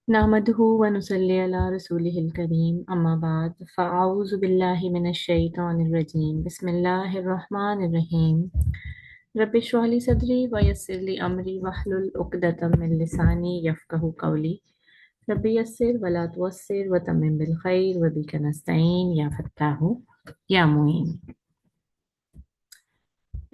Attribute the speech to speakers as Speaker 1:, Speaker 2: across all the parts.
Speaker 1: नहमदुहु व नुसल्ली अला रसूलिहिल करीम अम्मा बाद फ़अऊज़ु बिल्लाहि मिनश शैतानिर रजीम बिस्मिल्लाहिर रहमानिर रहीम रब्बि इश्रह ली सदरी व यस्सिर ली अमरी वहलुल उक़दतम मिन लिसानी यफ़क़हू क़ौली रब्बि यस्सिर व ला तुअस्सिर व तम्मिम बिल खैर व बिका नस्तईन या फ़त्ताहु या मुईन।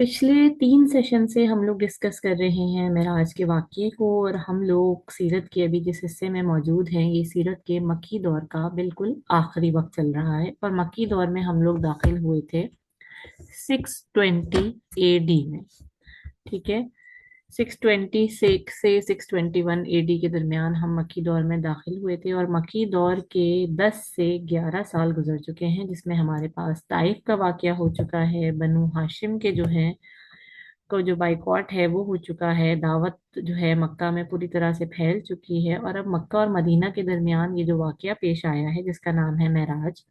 Speaker 1: पिछले 3 सेशन से हम लोग डिस्कस कर रहे हैं मेराज के वाक़ये को, और हम लोग सीरत के अभी जिस हिस्से में मौजूद हैं ये सीरत के मक्की दौर का बिल्कुल आखिरी वक्त चल रहा है। और मक्की दौर में हम लोग दाखिल हुए थे 620 AD में। ठीक है, 626 से 621 AD के दरमियान हम मक्की दौर में दाखिल हुए थे, और मक्की दौर के 10 से 11 साल गुजर चुके हैं, जिसमें हमारे पास ताइफ का वाकया हो चुका है, बनु हाशिम के जो हैं को जो बाइकॉट है वो हो चुका है, दावत जो है मक्का में पूरी तरह से फैल चुकी है, और अब मक्का और मदीना के दरमियान ये जो वाकया पेश आया है जिसका नाम है मेराज।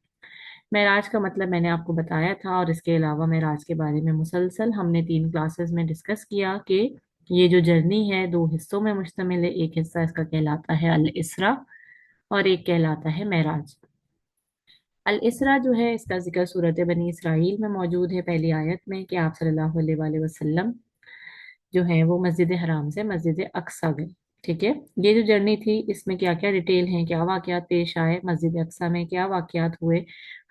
Speaker 1: मेराज का मतलब मैंने आपको बताया था, और इसके अलावा मेराज के बारे में मुसलसल हमने 3 क्लासेस में डिस्कस किया कि ये जो जर्नी है 2 हिस्सों में मुश्तमिल है। एक हिस्सा इसका कहलाता है अल इसरा, और एक कहलाता है मेराज। अल इसरा जो है इसका जिक्र सूरत बनी इसराइल में मौजूद है, पहली आयत में, कि आप सल्लल्लाहु अलैहि वसल्लम जो है वो मस्जिद हराम से मस्जिद अक्सा गए। ठीक है, ये जो जर्नी थी इसमें क्या क्या डिटेल हैं, क्या वाकयात पेश आए, मस्जिद अक्सा में क्या वाकयात हुए,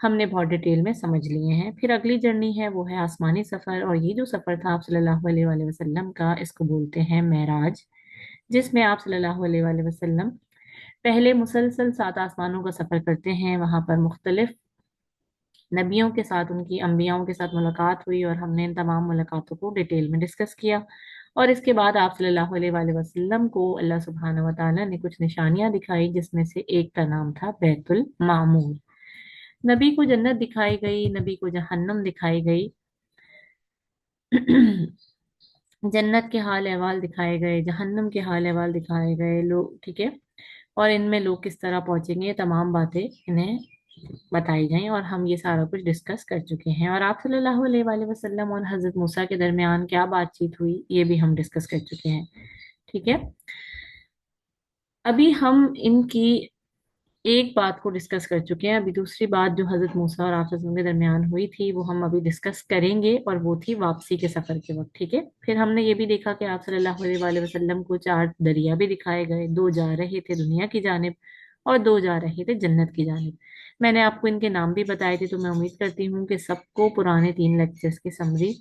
Speaker 1: हमने बहुत डिटेल में समझ लिए हैं। फिर अगली जर्नी है वो है आसमानी सफ़र, और ये जो सफ़र था आप सल्लल्लाहु अलैहि वसल्लम का, इसको बोलते हैं मेराज, जिसमें आप सल्लल्लाहु अलैहि वसल्लम पहले मुसलसल 7 आसमानों का सफ़र करते हैं। वहां पर मुख्तलिफ नबियों के साथ, उनकी अंबियाओं के साथ मुलाकात हुई, और हमने इन तमाम मुलाकातों को डिटेल में डिस्कस किया। और इसके बाद आप सल्लल्लाहु अलैहि वसल्लम को अल्लाह सुब्हानहू व तआला ने कुछ निशानियां दिखाई, जिसमें से एक का नाम था बैतुल मामूर। नबी को जन्नत दिखाई गई, नबी को जहन्नम दिखाई गई। जन्नत के हाल अहवाल दिखाए गए, जहन्नम के हाल अहवाल दिखाए गए लोग। ठीक है, और इनमें लोग किस तरह पहुंचेंगे, ये तमाम बातें इन्हें बताई गई, और हम ये सारा कुछ डिस्कस कर चुके हैं। और आप सल्लल्लाहु अलैहि वसल्लम और हजरत मूसा के दरमियान क्या बातचीत हुई ये भी हम डिस्कस कर चुके हैं। ठीक है, अभी हम इनकी एक बात को डिस्कस कर चुके हैं, अभी दूसरी बात जो हजरत मूसा और आप के दरमियान हुई थी वो हम अभी डिस्कस करेंगे, और वो थी वापसी के सफर के वक्त। ठीक है, फिर हमने ये भी देखा कि आप सल्लल्लाहु अलैहि वसल्लम को 4 दरिया भी दिखाए गए, 2 जा रहे थे दुनिया की जानिब और 2 जा रहे थे जन्नत की जानिब। मैंने आपको इनके नाम भी बताए थे, तो मैं उम्मीद करती हूँ कि सबको पुराने 3 लेक्चर्स की समरी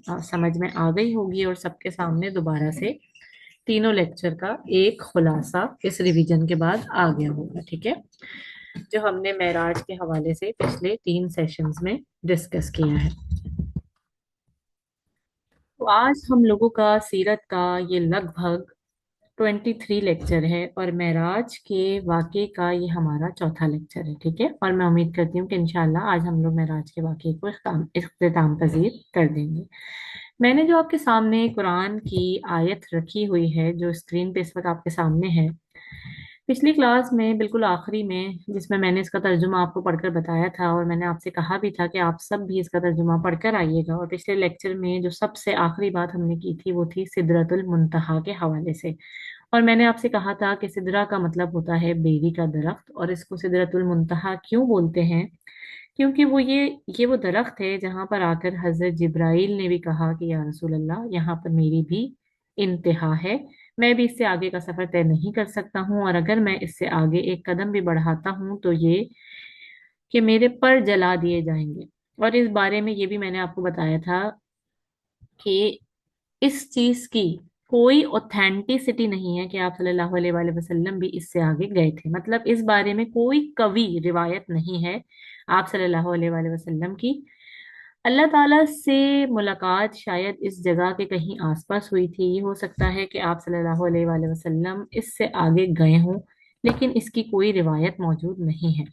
Speaker 1: समझ में आ गई होगी, और सबके सामने दोबारा से तीनों लेक्चर का एक खुलासा इस रिवीजन के बाद आ गया होगा। ठीक है, जो हमने मेराज के हवाले से पिछले 3 सेशंस में डिस्कस किया है। तो आज हम लोगों का सीरत का ये लगभग 23 लेक्चर है, और मेराज के वाक़े का ये हमारा चौथा लेक्चर है। ठीक है, और मैं उम्मीद करती हूँ कि इंशाल्लाह आज हम लोग मेराज के वाक़े को इख्तिताम पजीर कर देंगे। मैंने जो आपके सामने कुरान की आयत रखी हुई है, जो स्क्रीन पे इस वक्त आपके सामने है, पिछली क्लास में बिल्कुल आखिरी में जिसमें मैंने इसका तर्जुमा आपको पढ़कर बताया था, और मैंने आपसे कहा भी था कि आप सब भी इसका तर्जुमा पढ़कर आइएगा। और पिछले लेक्चर में जो सबसे आखिरी बात हमने की थी वो थी सिदरतुल मुंतहा के हवाले से। और मैंने आपसे कहा था कि सिदरा का मतलब होता है बेरी का दरख्त, और इसको सिदरतुल मुंतहा क्यों बोलते हैं, क्योंकि ये वो दरख्त है जहां पर आकर हजरत जिब्राइल ने भी कहा कि या रसूल अल्लाह, यहाँ पर मेरी भी इंतहा है, मैं भी इससे आगे का सफर तय नहीं कर सकता हूँ, और अगर मैं इससे आगे एक कदम भी बढ़ाता हूँ तो ये कि मेरे पर जला दिए जाएंगे। और इस बारे में ये भी मैंने आपको बताया था कि इस चीज की कोई ऑथेंटिसिटी नहीं है कि आप सल्लल्लाहु अलैहि वसल्लम भी इससे आगे गए थे, मतलब इस बारे में कोई कवि रिवायत नहीं है आप सल्लल्लाहु अलैहि वसल्लम की। अल्लाह ताला से मुलाकात शायद इस जगह के कहीं आसपास हुई थी, ये हो सकता है कि आप सल्लल्लाहु अलैहि वसल्लम इससे आगे गए हों, लेकिन इसकी कोई रिवायत मौजूद नहीं है।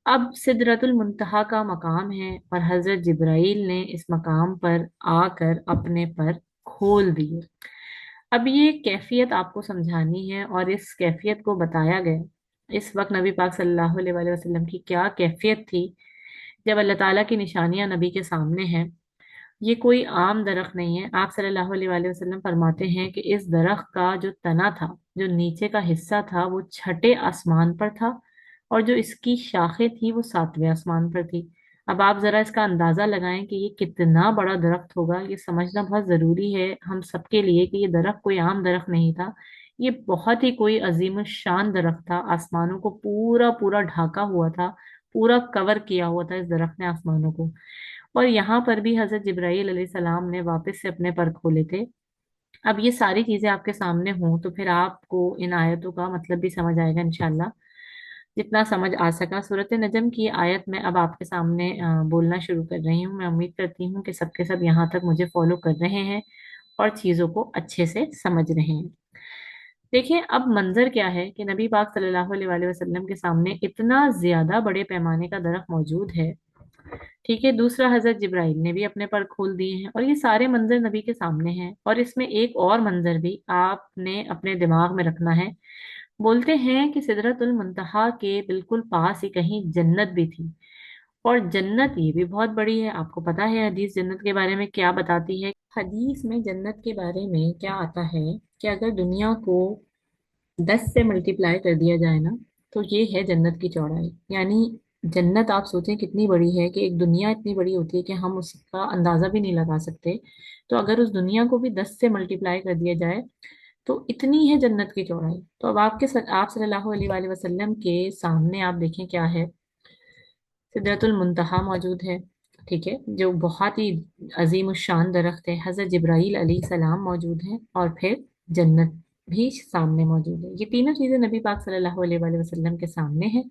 Speaker 1: अब सिदरतुल मुंतहा का मकाम है, और हजरत जिब्राइल ने इस मकाम पर आकर अपने पर खोल दिए। अब ये कैफियत आपको समझानी है, और इस कैफियत को बताया गया इस वक्त नबी पाक सल्लल्लाहु अलैहि वसल्लम की क्या कैफियत थी जब अल्लाह ताला की निशानियां नबी के सामने हैं। ये कोई आम दरख्त नहीं है। आप सल्लल्लाहु अलैहि वसल्लम फरमाते हैं कि इस दरख्त का जो तना था, जो नीचे का हिस्सा था, वो छठे आसमान पर था, और जो इसकी शाखें थी वो सातवें आसमान पर थी। अब आप जरा इसका अंदाजा लगाएं कि ये कितना बड़ा दरख्त होगा। ये समझना बहुत जरूरी है हम सबके लिए कि ये दरख्त कोई आम दरख्त नहीं था। ये बहुत ही कोई अजीम शान दरख्त था। आसमानों को पूरा पूरा ढाका हुआ था, पूरा कवर किया हुआ था इस दरख्त ने आसमानों को। और यहाँ पर भी हजरत जिब्राईल अलैहिस्सलाम ने वापस से अपने पर खोले थे। अब ये सारी चीजें आपके सामने हों तो फिर आपको इन आयतों का मतलब भी समझ आएगा इंशाल्लाह, जितना समझ आ सका। सूरत नजम की आयत में अब आपके सामने बोलना शुरू कर रही हूँ। मैं उम्मीद करती हूँ कि सबके सब यहाँ तक मुझे फॉलो कर रहे हैं और चीजों को अच्छे से समझ रहे हैं। देखिए, अब मंजर क्या है कि नबी पाक सल्लल्लाहु अलैहि वसल्लम के सामने इतना ज्यादा बड़े पैमाने का दरख्त मौजूद है। ठीक है, दूसरा हजरत जिब्राइल ने भी अपने पर खोल दिए हैं, और ये सारे मंजर नबी के सामने हैं। और इसमें एक और मंजर भी आपने अपने दिमाग में रखना है। बोलते हैं कि सिदरतुल मुंतहा के बिल्कुल पास ही कहीं जन्नत भी थी। और जन्नत ये भी बहुत बड़ी है। आपको पता है हदीस जन्नत के बारे में क्या बताती है? हदीस में जन्नत के बारे में क्या आता है कि अगर दुनिया को 10 से मल्टीप्लाई कर दिया जाए ना, तो ये है जन्नत की चौड़ाई। यानी जन्नत आप सोचें कितनी बड़ी है, कि एक दुनिया इतनी बड़ी होती है कि हम उसका अंदाजा भी नहीं लगा सकते। तो अगर उस दुनिया को भी 10 से मल्टीप्लाई कर दिया जाए तो इतनी है जन्नत की चौड़ाई। तो अब आप सल्लल्लाहु अलैहि वसल्लम के सामने आप देखें क्या है। सिदरतुल मुंतहा मौजूद है, ठीक है, जो बहुत ही अजीम शान दरख्त है। हजरत जिब्राईल अलैहिस्सलाम मौजूद है, और फिर जन्नत भी सामने मौजूद है। ये तीनों चीजें नबी पाक सल्लल्लाहु अलैहि वसल्लम के सामने हैं।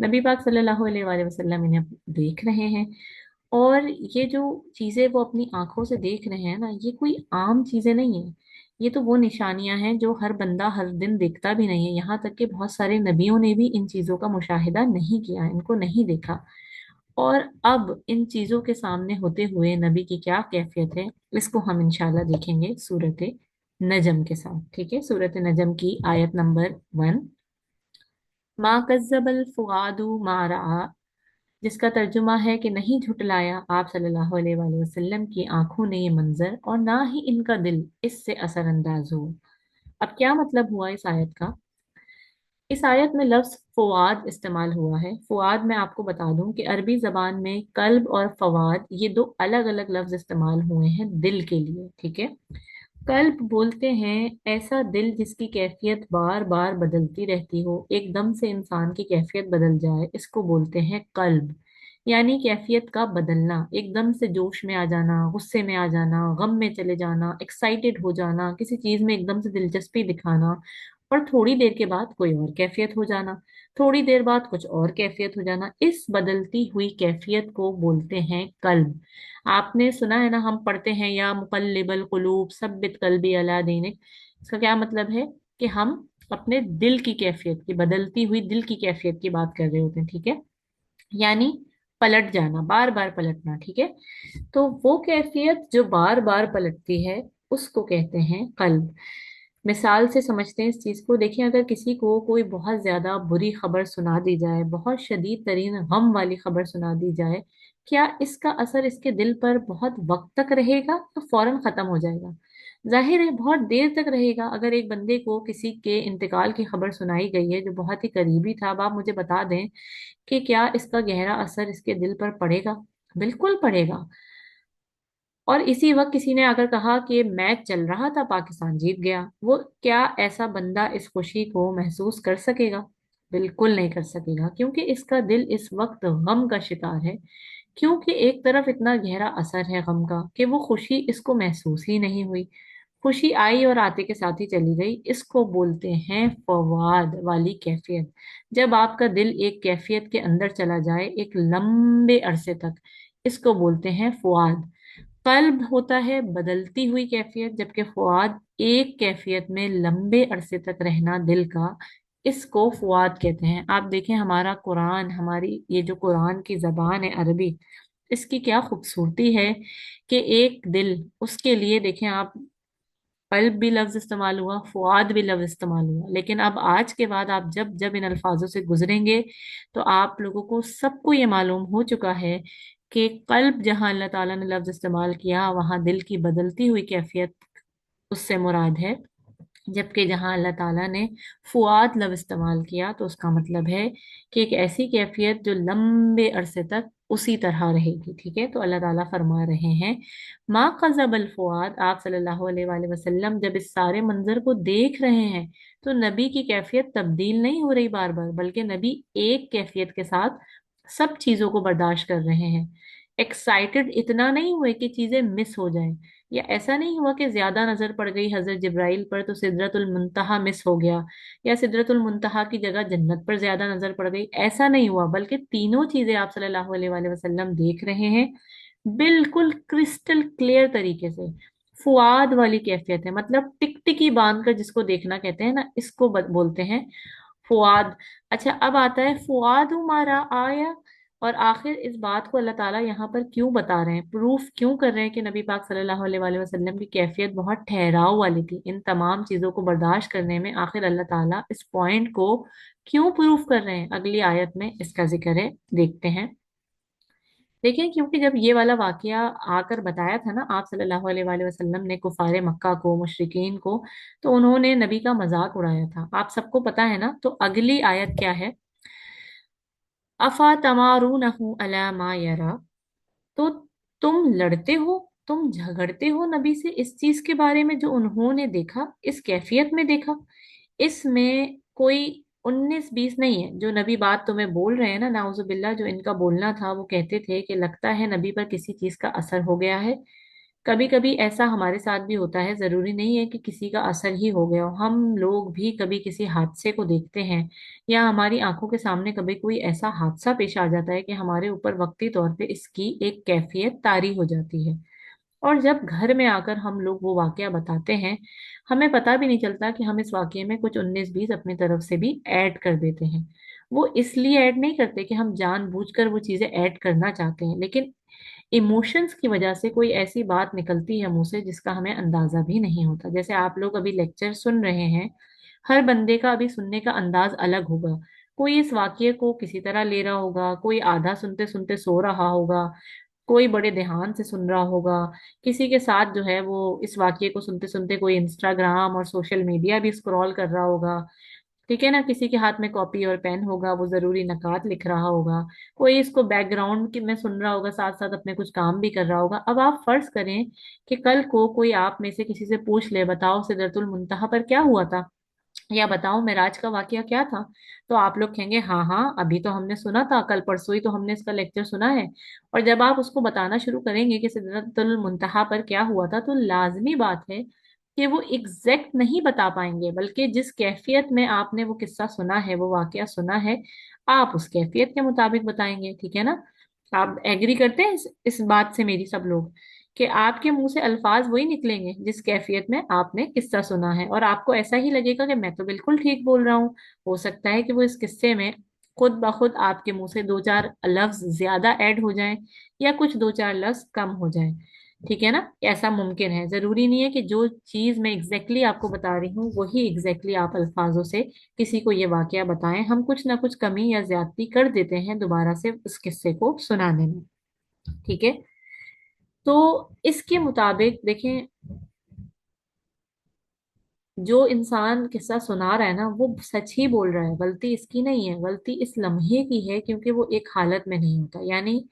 Speaker 1: नबी पाक सल्लल्लाहु अलैहि वसल्लम इन्हें देख रहे हैं। और ये जो चीजें वो अपनी आंखों से देख रहे हैं ना, ये कोई आम चीजें नहीं है। ये तो वो निशानियां हैं जो हर बंदा हर दिन देखता भी नहीं है। यहाँ तक कि बहुत सारे नबियों ने भी इन चीजों का मुशाहिदा नहीं किया, इनको नहीं देखा। और अब इन चीजों के सामने होते हुए नबी की क्या कैफियत है, इसको हम इंशाल्लाह देखेंगे सूरत नजम के साथ। ठीक है, सूरत नजम की आयत नंबर 1। मा कज्जबल फुआदु मा रआ, जिसका तर्जुमा है कि नहीं झुटलाया आप सल्लल्लाहु अलैहि वसल्लम की आंखों ने ये मंजर, और ना ही इनका दिल इससे असरअंदाज हो। अब क्या मतलब हुआ इस आयत का? इस आयत में लफ्ज फवाद इस्तेमाल हुआ है। फवाद, मैं आपको बता दूं कि अरबी जबान में कल्ब और फवाद ये दो अलग अलग लफ्ज इस्तेमाल हुए हैं दिल के लिए। ठीक है, कल्ब बोलते हैं ऐसा दिल जिसकी कैफियत बार बार बदलती रहती हो, एकदम से इंसान की कैफियत बदल जाए, इसको बोलते हैं कल्ब। यानी कैफियत का बदलना, एकदम से जोश में आ जाना, गुस्से में आ जाना, गम में चले जाना, एक्साइटेड हो जाना, किसी चीज में एकदम से दिलचस्पी दिखाना, और थोड़ी देर के बाद कोई और कैफियत हो जाना, थोड़ी देर बाद कुछ और कैफियत हो जाना। इस बदलती हुई कैफियत को बोलते हैं कल्ब। आपने सुना है ना, हम पढ़ते हैं या मुकल्लिबल कुलूब सब्बित कल्बी अला दीनिक। इसका क्या मतलब है? कि हम अपने दिल की कैफियत की, बदलती हुई दिल की कैफियत की बात कर रहे होते हैं। ठीक है, यानी पलट जाना, बार बार पलटना। ठीक है, तो वो कैफियत जो बार बार पलटती है उसको कहते हैं कल्ब। मिसाल से समझते हैं इस चीज को। देखिए, अगर किसी को कोई बहुत ज्यादा बुरी खबर सुना दी जाए, बहुत शदीद तरीन गम वाली खबर सुना दी जाए, क्या इसका असर इसके दिल पर बहुत वक्त तक रहेगा तो फौरन खत्म हो जाएगा? जाहिर है बहुत देर तक रहेगा। अगर एक बंदे को किसी के इंतकाल की खबर सुनाई गई है जो बहुत ही करीबी था, अब आप मुझे बता दें कि क्या इसका गहरा असर इसके दिल पर पड़ेगा? बिल्कुल पड़ेगा। और इसी वक्त किसी ने अगर कहा कि मैच चल रहा था, पाकिस्तान जीत गया, वो क्या ऐसा बंदा इस खुशी को महसूस कर सकेगा? बिल्कुल नहीं कर सकेगा, क्योंकि इसका दिल इस वक्त गम का शिकार है। क्योंकि एक तरफ इतना गहरा असर है गम का कि वो खुशी इसको महसूस ही नहीं हुई। खुशी आई और आते के साथ ही चली गई। इसको बोलते हैं फवाद वाली कैफियत। जब आपका दिल एक कैफियत के अंदर चला जाए एक लंबे अरसे तक, इसको बोलते हैं फवाद। कल्ब होता है बदलती हुई कैफियत, जबकि फुआद एक कैफियत में लंबे अरसे तक रहना दिल का, इसको फुआद कहते हैं। आप देखें हमारा कुरान, हमारी ये जो कुरान की जबान है अरबी, इसकी क्या खूबसूरती है कि एक दिल, उसके लिए देखें आप, कल्ब भी लफ्ज इस्तेमाल हुआ, फुआद भी लफ्ज इस्तेमाल हुआ। लेकिन अब आज के बाद आप जब जब इन अल्फाजों से गुजरेंगे तो आप लोगों को सबको ये मालूम हो चुका है कि कल्ब जहां अल्लाह ताला ने लफ्ज इस्तेमाल किया वहां दिल की बदलती हुई कैफियत उससे मुराद है, जबकि जहां अल्लाह ताला ने फुआद लफ्ज इस्तेमाल किया तो उसका मतलब है कि एक ऐसी कैफियत जो लंबे अरसे तक उसी तरह रहेगी। ठीक है, तो अल्लाह ताला फरमा रहे हैं मा कज़बल फुआद, आप सल्लल्लाहु अलैहि वसल्लम जब इस सारे मंजर को देख रहे हैं तो नबी की कैफियत तब्दील नहीं हो रही बार बार, बल्कि नबी एक कैफियत के साथ सब चीजों को बर्दाश्त कर रहे हैं। एक्साइटेड इतना नहीं हुए कि चीजें मिस हो जाएं, या ऐसा नहीं हुआ कि ज्यादा नजर पड़ गई हजरत जिब्राइल पर तो सिदरतुल मुंतहा मिस हो गया, या सिदरतुल मुंतहा की जगह जन्नत पर ज्यादा नजर पड़ गई। ऐसा नहीं हुआ, बल्कि तीनों चीजें आप सल्लल्लाहु अलैहि वसल्लम देख रहे हैं बिल्कुल क्रिस्टल क्लियर तरीके से। फुआद वाली कैफियत है, मतलब टिकटिकी बांध कर जिसको देखना कहते हैं ना, इसको बोलते हैं फुआद। अच्छा, अब आता है फुआद हमारा आया। और आखिर इस बात को अल्लाह ताला यहाँ पर क्यों बता रहे हैं, प्रूफ क्यों कर रहे हैं कि नबी पाक सल्लल्लाहु अलैहि वसल्लम की कैफियत बहुत ठहराव वाली थी इन तमाम चीजों को बर्दाश्त करने में। आखिर अल्लाह ताला इस पॉइंट को क्यों प्रूफ कर रहे हैं, अगली आयत में इसका जिक्र है, देखते हैं। देखिए, क्योंकि जब ये वाला वाकया आकर बताया था ना आप सल्लल्लाहु अलैहि वसल्लम ने कुफारे मक्का को, मुशरिकीन को, तो उन्होंने नबी का मजाक उड़ाया था, आप सबको पता है ना। तो अगली आयत क्या है, अफा तमारूनहु अला मा यरा, तो तुम लड़ते हो, तुम झगड़ते हो नबी से इस चीज के बारे में जो उन्होंने देखा, इस कैफियत में देखा। इसमें कोई 19-20 नहीं है, जो नबी बात तुम्हें बोल रहे हैं ना, नाउजुबिल्ला, जो इनका बोलना था, वो कहते थे कि लगता है नबी पर किसी चीज का असर हो गया है। कभी कभी ऐसा हमारे साथ भी होता है, जरूरी नहीं है कि किसी का असर ही हो गया हो। हम लोग भी कभी किसी हादसे को देखते हैं, या हमारी आंखों के सामने कभी कोई ऐसा हादसा पेश आ जाता है कि हमारे ऊपर वक्ती तौर पे इसकी एक कैफियत तारी हो जाती है। और जब घर में आकर हम लोग वो वाकया बताते हैं, हमें पता भी नहीं चलता कि हम इस वाकये में कुछ 19-20 अपनी तरफ से भी ऐड कर देते हैं। वो इसलिए ऐड नहीं करते कि हम जानबूझकर वो चीजें ऐड करना चाहते हैं, लेकिन इमोशंस की वजह से कोई ऐसी बात निकलती है मुंह से जिसका हमें अंदाजा भी नहीं होता। जैसे आप लोग अभी लेक्चर सुन रहे हैं, हर बंदे का अभी सुनने का अंदाज अलग होगा। कोई इस वाक्य को किसी तरह ले रहा होगा, कोई आधा सुनते सुनते सो रहा होगा, कोई बड़े ध्यान से सुन रहा होगा, किसी के साथ जो है वो इस वाक्य को सुनते सुनते कोई इंस्टाग्राम और सोशल मीडिया भी स्क्रॉल कर रहा होगा। ठीक है ना, किसी के हाथ में कॉपी और पेन होगा, वो जरूरी नकात लिख रहा होगा। कोई इसको बैकग्राउंड की में सुन रहा होगा, साथ साथ अपने कुछ काम भी कर रहा होगा। अब आप फर्ज करें कि कल को कोई आप में से किसी से पूछ ले, बताओ सिदरतुल मुंतहा पर क्या हुआ था, या बताओ मेराज का वाकया क्या था, तो आप लोग कहेंगे हाँ हाँ अभी तो हमने सुना था, कल परसों ही तो हमने इसका लेक्चर सुना है। और जब आप उसको बताना शुरू करेंगे कि सिदरतुल मुंतहा पर क्या हुआ था, तो लाजमी बात है कि वो एग्जैक्ट नहीं बता पाएंगे, बल्कि जिस कैफियत में आपने वो किस्सा सुना है, वो वाकया सुना है, आप उस कैफियत के मुताबिक बताएंगे। ठीक है ना, आप एग्री करते हैं इस बात से मेरी, सब लोग, कि आपके मुंह से अल्फाज वही निकलेंगे जिस कैफियत में आपने किस्सा सुना है, और आपको ऐसा ही लगेगा कि मैं तो बिल्कुल ठीक बोल रहा हूँ। हो सकता है कि वो इस किस्से में खुद ब खुद आपके मुंह से दो चार लफ्ज ज्यादा ऐड हो जाएं, या कुछ दो चार लफ्ज कम हो जाएं। ठीक है ना, ऐसा मुमकिन है, जरूरी नहीं है कि जो चीज मैं एग्जैक्टली आपको बता रही हूँ वही एग्जैक्टली आप अल्फाजों से किसी को ये वाकया बताएं। हम कुछ ना कुछ कमी या ज्यादती कर देते हैं दोबारा से उस किस्से को सुनाने में। ठीक है, तो इसके मुताबिक देखें, जो इंसान किस्सा सुना रहा है ना, वो सच ही बोल रहा है, गलती इसकी नहीं है, गलती इस लम्हे की है, क्योंकि वो एक हालत में नहीं होता। यानी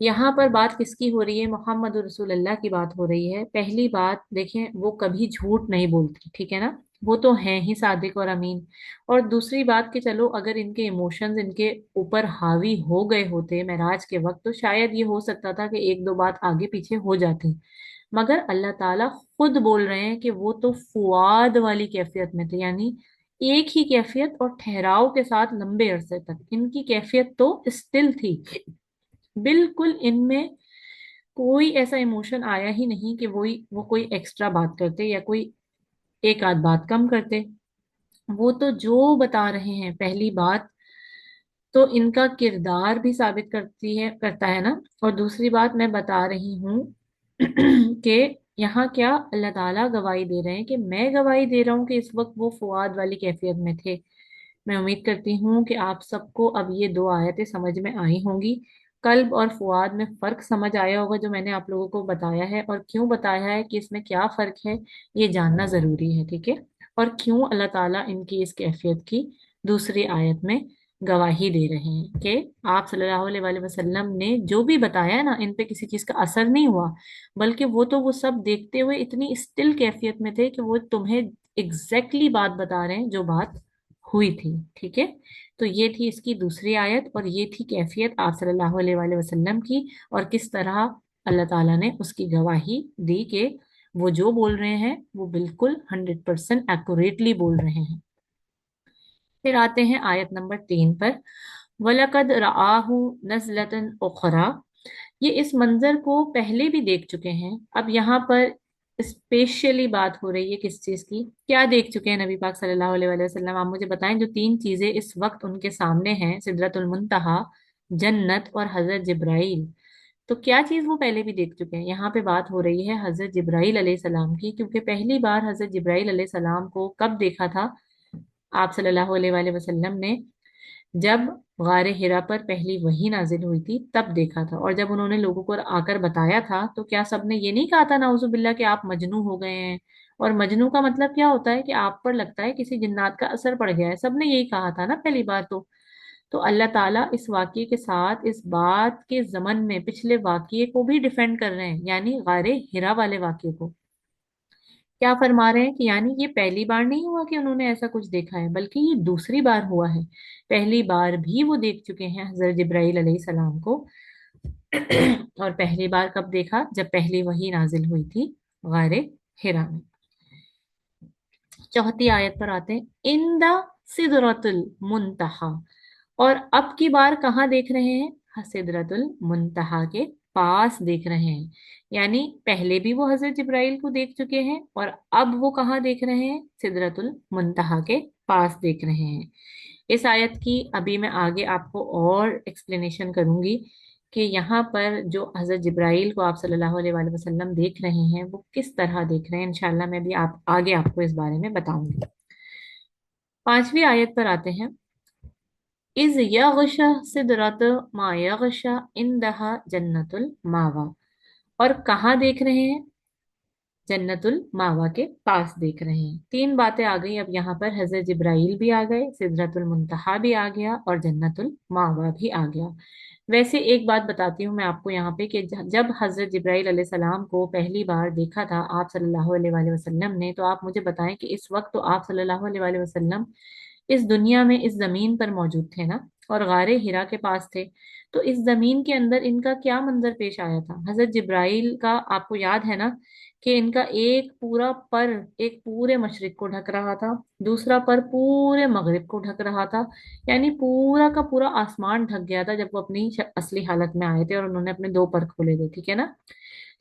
Speaker 1: यहाँ पर बात किसकी हो रही है, मोहम्मद रसूलुल्लाह की बात हो रही है। पहली बात देखें, वो कभी झूठ नहीं बोलती, ठीक है ना, वो तो हैं ही सादिक और अमीन। और दूसरी बात कि चलो अगर इनके इमोशंस इनके ऊपर हावी हो गए होते मेराज के वक्त, तो शायद ये हो सकता था कि एक दो बात आगे पीछे हो जाती। मगर अल्लाह ताला खुद बोल रहे हैं कि वो तो फुआद वाली कैफियत में थे, यानी एक ही कैफियत और ठहराव के साथ लंबे अरसे तक इनकी कैफियत तो स्टिल थी। बिल्कुल इनमें कोई ऐसा इमोशन आया ही नहीं कि वो कोई एक्स्ट्रा बात करते या कोई एक आध बात कम करते। वो तो जो बता रहे हैं, पहली बात तो इनका किरदार भी साबित करता है ना। और दूसरी बात मैं बता रही हूँ कि यहाँ क्या अल्लाह ताला गवाही दे रहे हैं कि मैं गवाही दे रहा हूँ कि इस वक्त वो फुआद वाली कैफियत में थे। मैं उम्मीद करती हूँ कि आप सबको अब ये दो आयतें समझ में आई होंगी। कल्ब और फुआद में फर्क समझ आया होगा जो मैंने आप लोगों को बताया है, और क्यों बताया है कि इसमें क्या फर्क है ये जानना जरूरी है, ठीक है। और क्यों अल्लाह ताला इनकी इस कैफियत की दूसरी आयत में गवाही दे रहे हैं कि आप सल्लल्लाहु अलैहि वसल्लम ने जो भी बताया है ना, इन पे किसी चीज का असर नहीं हुआ, बल्कि वो तो वो सब देखते हुए इतनी स्टिल कैफियत में थे कि वो तुम्हें बात बता रहे हैं जो बात हुई थी, ठीक है। तो ये थी इसकी दूसरी आयत, और ये थी कैफियत आप सल्लल्लाहु अलैहि वसल्लम की, और किस तरह अल्लाह ताला ने उसकी गवाही दी कि वो जो बोल रहे हैं वो बिल्कुल 100% एक्यूरेटली बोल रहे हैं। फिर आते हैं आयत नंबर 3 पर। वलकद रआहु नज़लतन उखरा, ये इस मंजर को पहले भी देख चुके हैं। अब यहाँ पर स्पेशली बात हो रही है किस चीज की, क्या देख चुके हैं नबी पाक सल्लल्लाहु अलैहि वसल्लम, आप मुझे बताएं। जो तीन चीजें इस वक्त उनके सामने हैं, सिदरतुल मुंतहा, जन्नत और हजरत जिब्राइल, तो क्या चीज वो पहले भी देख चुके हैं। यहाँ पे बात हो रही है हजरत जिब्राइल अलैहि सलाम की, क्योंकि पहली बार हजरत जिब्राइल अलैहि सलाम को कब देखा था आप सल्लल्लाहु अलैहि वसल्लम ने, जब गारे हिरा पर पहली वही नाजिल हुई थी तब देखा था। और जब उन्होंने लोगों को आकर बताया था तो क्या सबने ये नहीं कहा था नाउजुबिल्ला कि आप मजनू हो गए हैं। और मजनू का मतलब क्या होता है कि आप पर लगता है किसी जिन्नात का असर पड़ गया है, सबने यही कहा था ना पहली बार। तो अल्लाह ताला इस वाक़ये के साथ इस बात के जमन में पिछले वाक़ये को भी डिफेंड कर रहे हैं, यानी गारे हिरा वाले वाक़ये को। क्या फरमा रहे हैं कि यानी ये पहली बार नहीं हुआ कि उन्होंने ऐसा कुछ देखा है, बल्कि ये दूसरी बार हुआ है। पहली बार भी वो देख चुके हैं हजरत जिब्राइल अलैहिस्सलाम को। और पहली बार कब देखा, जब पहली वही नाजिल हुई थी गारे हिरा में। चौथी आयत पर आते हैं, इंदा सिदरतुल मुंतहा, और अब की बार कहाँ देख रहे हैं, सिदरतुल मुंतहा के पास देख रहे हैं। यानी पहले भी वो हजरत जिब्राइल को देख चुके हैं, और अब वो कहाँ देख रहे हैं, सिदरतुल मुंतहा के पास देख रहे हैं। इस आयत की अभी मैं आगे आपको और एक्सप्लेनेशन करूंगी कि यहाँ पर जो हजरत जिब्राइल को आप सल्लल्लाहु अलैहि वसल्लम देख रहे हैं वो किस तरह देख रहे हैं, इंशाल्लाह मैं भी आप आगे आपको इस बारे में बताऊंगी। पांचवी आयत पर आते हैं, इज यगशा सिदरत मा यगशा इंदहा जन्नतुल मावा, और कहाँ देख रहे हैं, जन्नतुल मावा के पास देख रहे हैं। तीन बातें आ गई अब यहाँ पर, हजरत जिब्राइल भी आ गए, सिदरतुल मुंतहा भी आ गया, और जन्नतुल मावा भी आ गया। वैसे एक बात बताती हूँ मैं आपको यहाँ पे कि जब हजरत जिब्राइल अलैहिस्सलाम को पहली बार देखा था आप सल्लल्लाहु अलैहि वसल्लम ने, तो आप मुझे बताएं कि इस वक्त तो आप सल्लल्लाहु अलैहि वसल्लम इस दुनिया में इस जमीन पर मौजूद थे ना, और गारे हिरा के पास थे। तो इस जमीन के अंदर इनका क्या मंजर पेश आया था, हजरत जिब्राइल का आपको याद है ना कि इनका एक पूरा पर एक पूरे मशरिक को ढक रहा था, दूसरा पर पूरे मगरिब को ढक रहा था। यानी पूरा का पूरा आसमान ढक गया था जब वो अपनी असली हालत में आए थे और उन्होंने अपने दो पर खोले थे, ठीक है ना।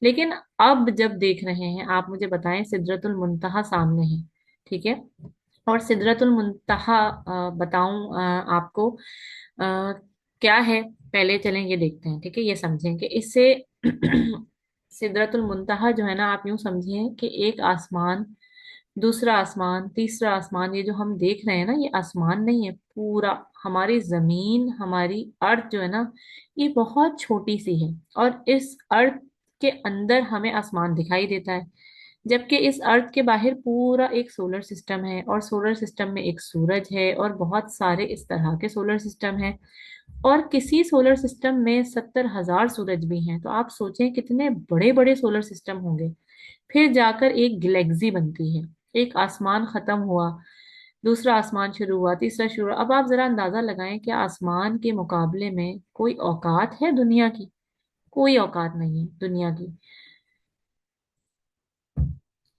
Speaker 1: लेकिन अब जब देख रहे हैं, आप मुझे बताएं, सिदरतुल मुंतहा सामने है, ठीक है। और सिदरतुल मुंतहा बताऊं आपको क्या है, पहले चलें ये देखते हैं, ठीक है, ये समझें कि इससे सिदरतुल मुंतहा जो है ना, आप यूं समझिए कि एक आसमान, दूसरा आसमान, तीसरा आसमान, ये जो हम देख रहे हैं ना, ये आसमान नहीं है पूरा। हमारी जमीन, हमारी अर्थ जो है ना, ये बहुत छोटी सी है, और इस अर्थ के अंदर हमें आसमान दिखाई देता है। जबकि इस अर्थ के बाहर पूरा एक सोलर सिस्टम है, और सोलर सिस्टम में एक सूरज है, और बहुत सारे इस तरह के सोलर सिस्टम हैं। और किसी सोलर सिस्टम में 70,000 सूरज भी हैं, तो आप सोचें कितने बड़े बड़े सोलर सिस्टम होंगे। फिर जाकर एक गैलेक्सी बनती है। एक आसमान खत्म हुआ, दूसरा आसमान शुरू हुआ, तीसरा शुरू हुआ। अब आप जरा अंदाजा लगाएं कि आसमान के मुकाबले में कोई औकात है दुनिया की, कोई औकात नहीं है दुनिया की।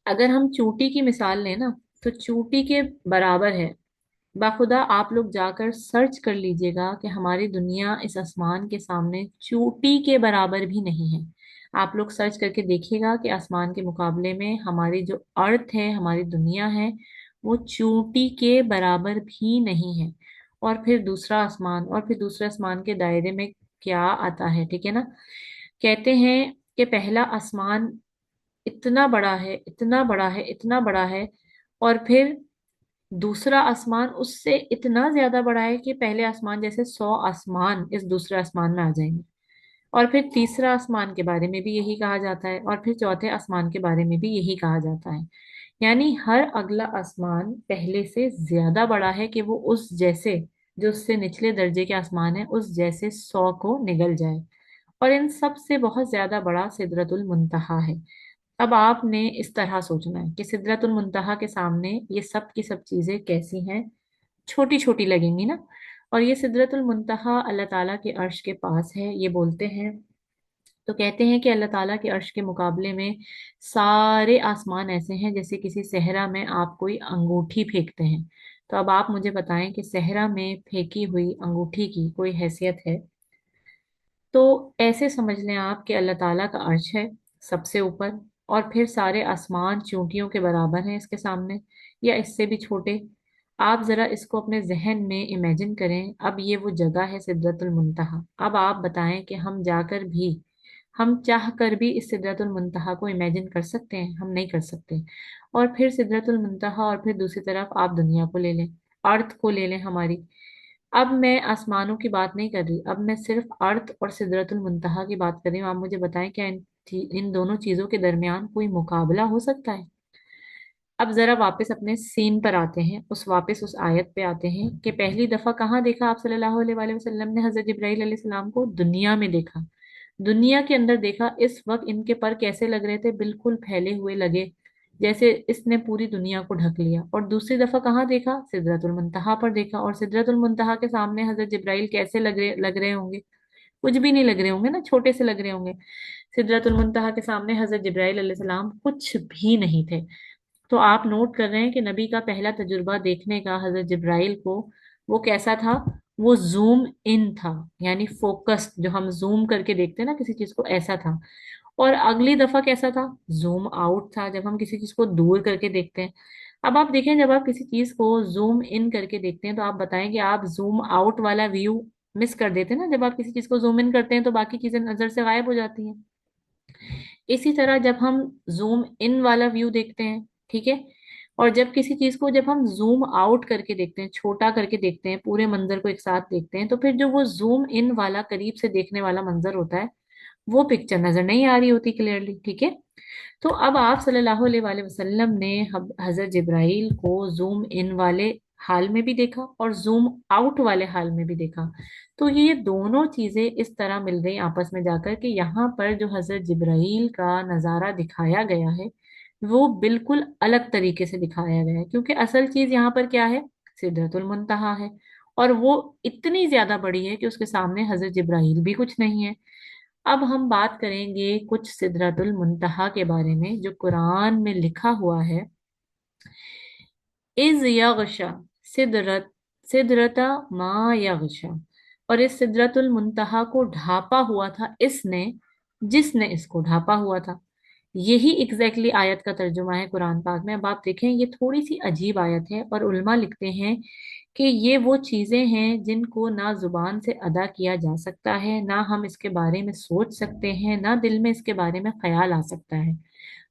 Speaker 1: अगर हम चूंटी की मिसाल लें ना, तो चूंटी के बराबर है। बाखुदा आप लोग जाकर सर्च कर लीजिएगा कि हमारी दुनिया इस आसमान के सामने चूंटी के बराबर भी नहीं है। आप लोग सर्च करके देखिएगा कि आसमान के मुकाबले में हमारी जो अर्थ है, हमारी दुनिया है, वो चूंटी के बराबर भी नहीं है। और फिर दूसरा आसमान, और फिर दूसरे आसमान के दायरे में क्या आता है, ठीक है ना। कहते हैं कि पहला आसमान इतना बड़ा है, इतना बड़ा है, इतना बड़ा है, और फिर दूसरा आसमान उससे इतना ज्यादा बड़ा है कि पहले आसमान जैसे 100 आसमान इस दूसरे आसमान में आ जाएंगे। और फिर तीसरा आसमान के बारे में भी यही कहा जाता है, और फिर चौथे आसमान के बारे में भी यही कहा जाता है। यानी हर अगला आसमान पहले से ज्यादा बड़ा है कि वो उस जैसे, जो उससे निचले दर्जे के आसमान है, उस जैसे 100 को निगल जाए। और इन सब से बहुत ज्यादा बड़ा सिदरतुल मुंतहा है। अब आपने इस तरह सोचना है कि सिदरतुल मुंतहा के सामने ये सब की सब चीजें कैसी हैं, छोटी छोटी लगेंगी ना। और ये सिदरतुल मुंतहा अल्लाह ताला के अर्श के पास है, ये बोलते हैं। तो कहते हैं कि अल्लाह ताला के अर्श के मुकाबले में सारे आसमान ऐसे हैं जैसे किसी सहरा में आप कोई अंगूठी फेंकते हैं। तो अब आप मुझे बताएं कि सहरा में फेंकी हुई अंगूठी की कोई हैसियत है? तो ऐसे समझ लें आप कि अल्लाह ताला का अर्श है सबसे ऊपर, और फिर सारे आसमान चूंटियों के बराबर हैं इसके सामने, या इससे भी छोटे। आप जरा इसको अपने जहन में इमेजिन करें। अब ये वो जगह है सिदरतुल मुंतहा। अब आप बताएं कि हम जाकर भी, हम चाह कर भी इस सिदरतुल मुंतहा को इमेजिन कर सकते हैं? हम नहीं कर सकते। और फिर सिदरतुल मुंतहा, और फिर दूसरी तरफ आप दुनिया को ले लें, अर्थ को ले लें हमारी। अब मैं आसमानों की बात नहीं कर रही, अब मैं सिर्फ अर्थ और सिदरतुल मुंतहा की बात कर रही हूँ। आप मुझे बताएं, क्या इन दोनों चीजों के दरमियान कोई मुकाबला हो सकता है? अब जरा वापस अपने सीन पर आते हैं, वापस उस आयत पे आते हैं कि पहली दफा कहाँ देखा आप सल्लल्लाहु अलैहि वसल्लम ने हजरत जिब्राइल अलैहि सलाम को? दुनिया में देखा। दुनिया के अंदर देखा। इस वक्त इनके पर कैसे लग रहे थे? बिल्कुल फैले हुए लगे, जैसे इसने पूरी दुनिया को ढक लिया। और दूसरी दफा कहाँ देखा? सिदरतुल मुंतहा पर देखा। और सिदरतुल मुंतहा के सामने हजरत जिब्राइल कैसे लग रहे होंगे? कुछ भी नहीं लग रहे होंगे ना, छोटे से लग रहे होंगे। सिदरतुल मुंतहा के सामने हजरत जिब्राइल अलैहि सलाम कुछ भी नहीं थे। तो आप नोट कर रहे हैं कि नबी का पहला तजुर्बा देखने का हजरत जिब्राइल को, वो कैसा था? वो जूम इन था, यानी फोकस्ड, जो हम जूम करके देखते हैं ना किसी चीज को, ऐसा था। और अगली दफा कैसा था? जूम आउट था, जब हम किसी चीज को दूर करके देखते हैं। अब आप देखें, जब आप किसी चीज को जूम इन करके देखते हैं तो आप बताएं कि आप जूम आउट वाला व्यू मिस कर देते हैं ना। जब आप किसी चीज को जूम इन करते हैं तो बाकी चीजें नजर से गायब हो जाती हैं। इसी तरह जब हम जूम इन वाला व्यू देखते हैं, ठीक है, और जब किसी चीज को, जब हम जूम आउट करके देखते हैं, छोटा करके देखते हैं, पूरे मंजर को एक साथ देखते हैं, तो फिर जो वो जूम इन वाला करीब से देखने वाला मंजर होता है, वो पिक्चर नजर नहीं आ रही होती क्लियरली, ठीक है। तो अब आप सल्लल्लाहु अलैहि वसल्लम ने हजरत जिब्राइल को जूम इन वाले हाल में भी देखा और जूम आउट वाले हाल में भी देखा। तो ये दोनों चीजें इस तरह मिल गई आपस में जाकर कि यहाँ पर जो हजरत जिब्राइल का नजारा दिखाया गया है, वो बिल्कुल अलग तरीके से दिखाया गया है। क्योंकि असल चीज यहाँ पर क्या है? सिदरतुल मुंतहा है। और वो इतनी ज्यादा बड़ी है कि उसके सामने हजरत जिब्राइल भी कुछ नहीं है। अब हम बात करेंगे कुछ सिदरतुल मुंतहा के बारे में जो कुरान में लिखा हुआ है। इज यगशा सिदरत सिदरता मा यगशा। और इस सिदरतुल मुंतहा को ढापा हुआ था इसने, जिसने इसको ढापा हुआ था। यही एग्जैक्टली आयत का तर्जुमा है कुरान पाक में। अब आप देखें, ये थोड़ी सी अजीब आयत है, और उल्मा लिखते हैं कि ये वो चीजें हैं जिनको ना जुबान से अदा किया जा सकता है, ना हम इसके बारे में सोच सकते हैं, ना दिल में इसके बारे में ख्याल आ सकता है।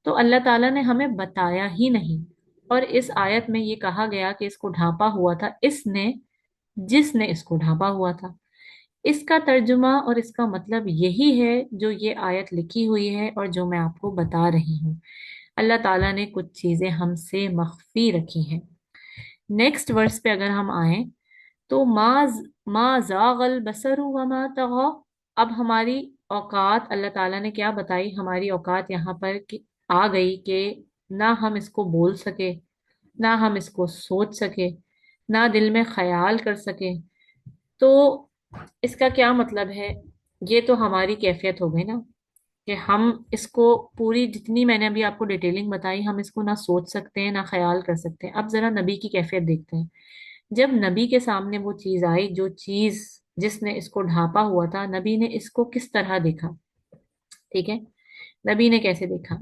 Speaker 1: तो अल्लाह ताला ने हमें बताया ही नहीं। और इस आयत में ये कहा गया कि इसको ढांपा हुआ था इसने, जिसने इसको ढांपा हुआ था। इसका तर्जुमा और इसका मतलब यही है जो ये आयत लिखी हुई है और जो मैं आपको बता रही हूँ। अल्लाह ताला ने कुछ चीजें हमसे मख्फी रखी हैं। नेक्स्ट वर्स पे अगर हम आए, तो मा जागल बसरु वमा तगा। अब हमारी औकात अल्लाह ताला ने क्या बताई? हमारी औकात यहाँ पर कि आ गई कि ना हम इसको बोल सके, ना हम इसको सोच सके, ना दिल में ख्याल कर सके। तो इसका क्या मतलब है? ये तो हमारी कैफियत हो गई ना, कि हम इसको, पूरी जितनी मैंने अभी आपको डिटेलिंग बताई, हम इसको ना सोच सकते हैं ना ख्याल कर सकते हैं। अब जरा नबी की कैफियत देखते हैं। जब नबी के सामने वो चीज आई, जो चीज जिसने इसको ढांपा हुआ था, नबी ने इसको किस तरह देखा? ठीक है, नबी ने कैसे देखा?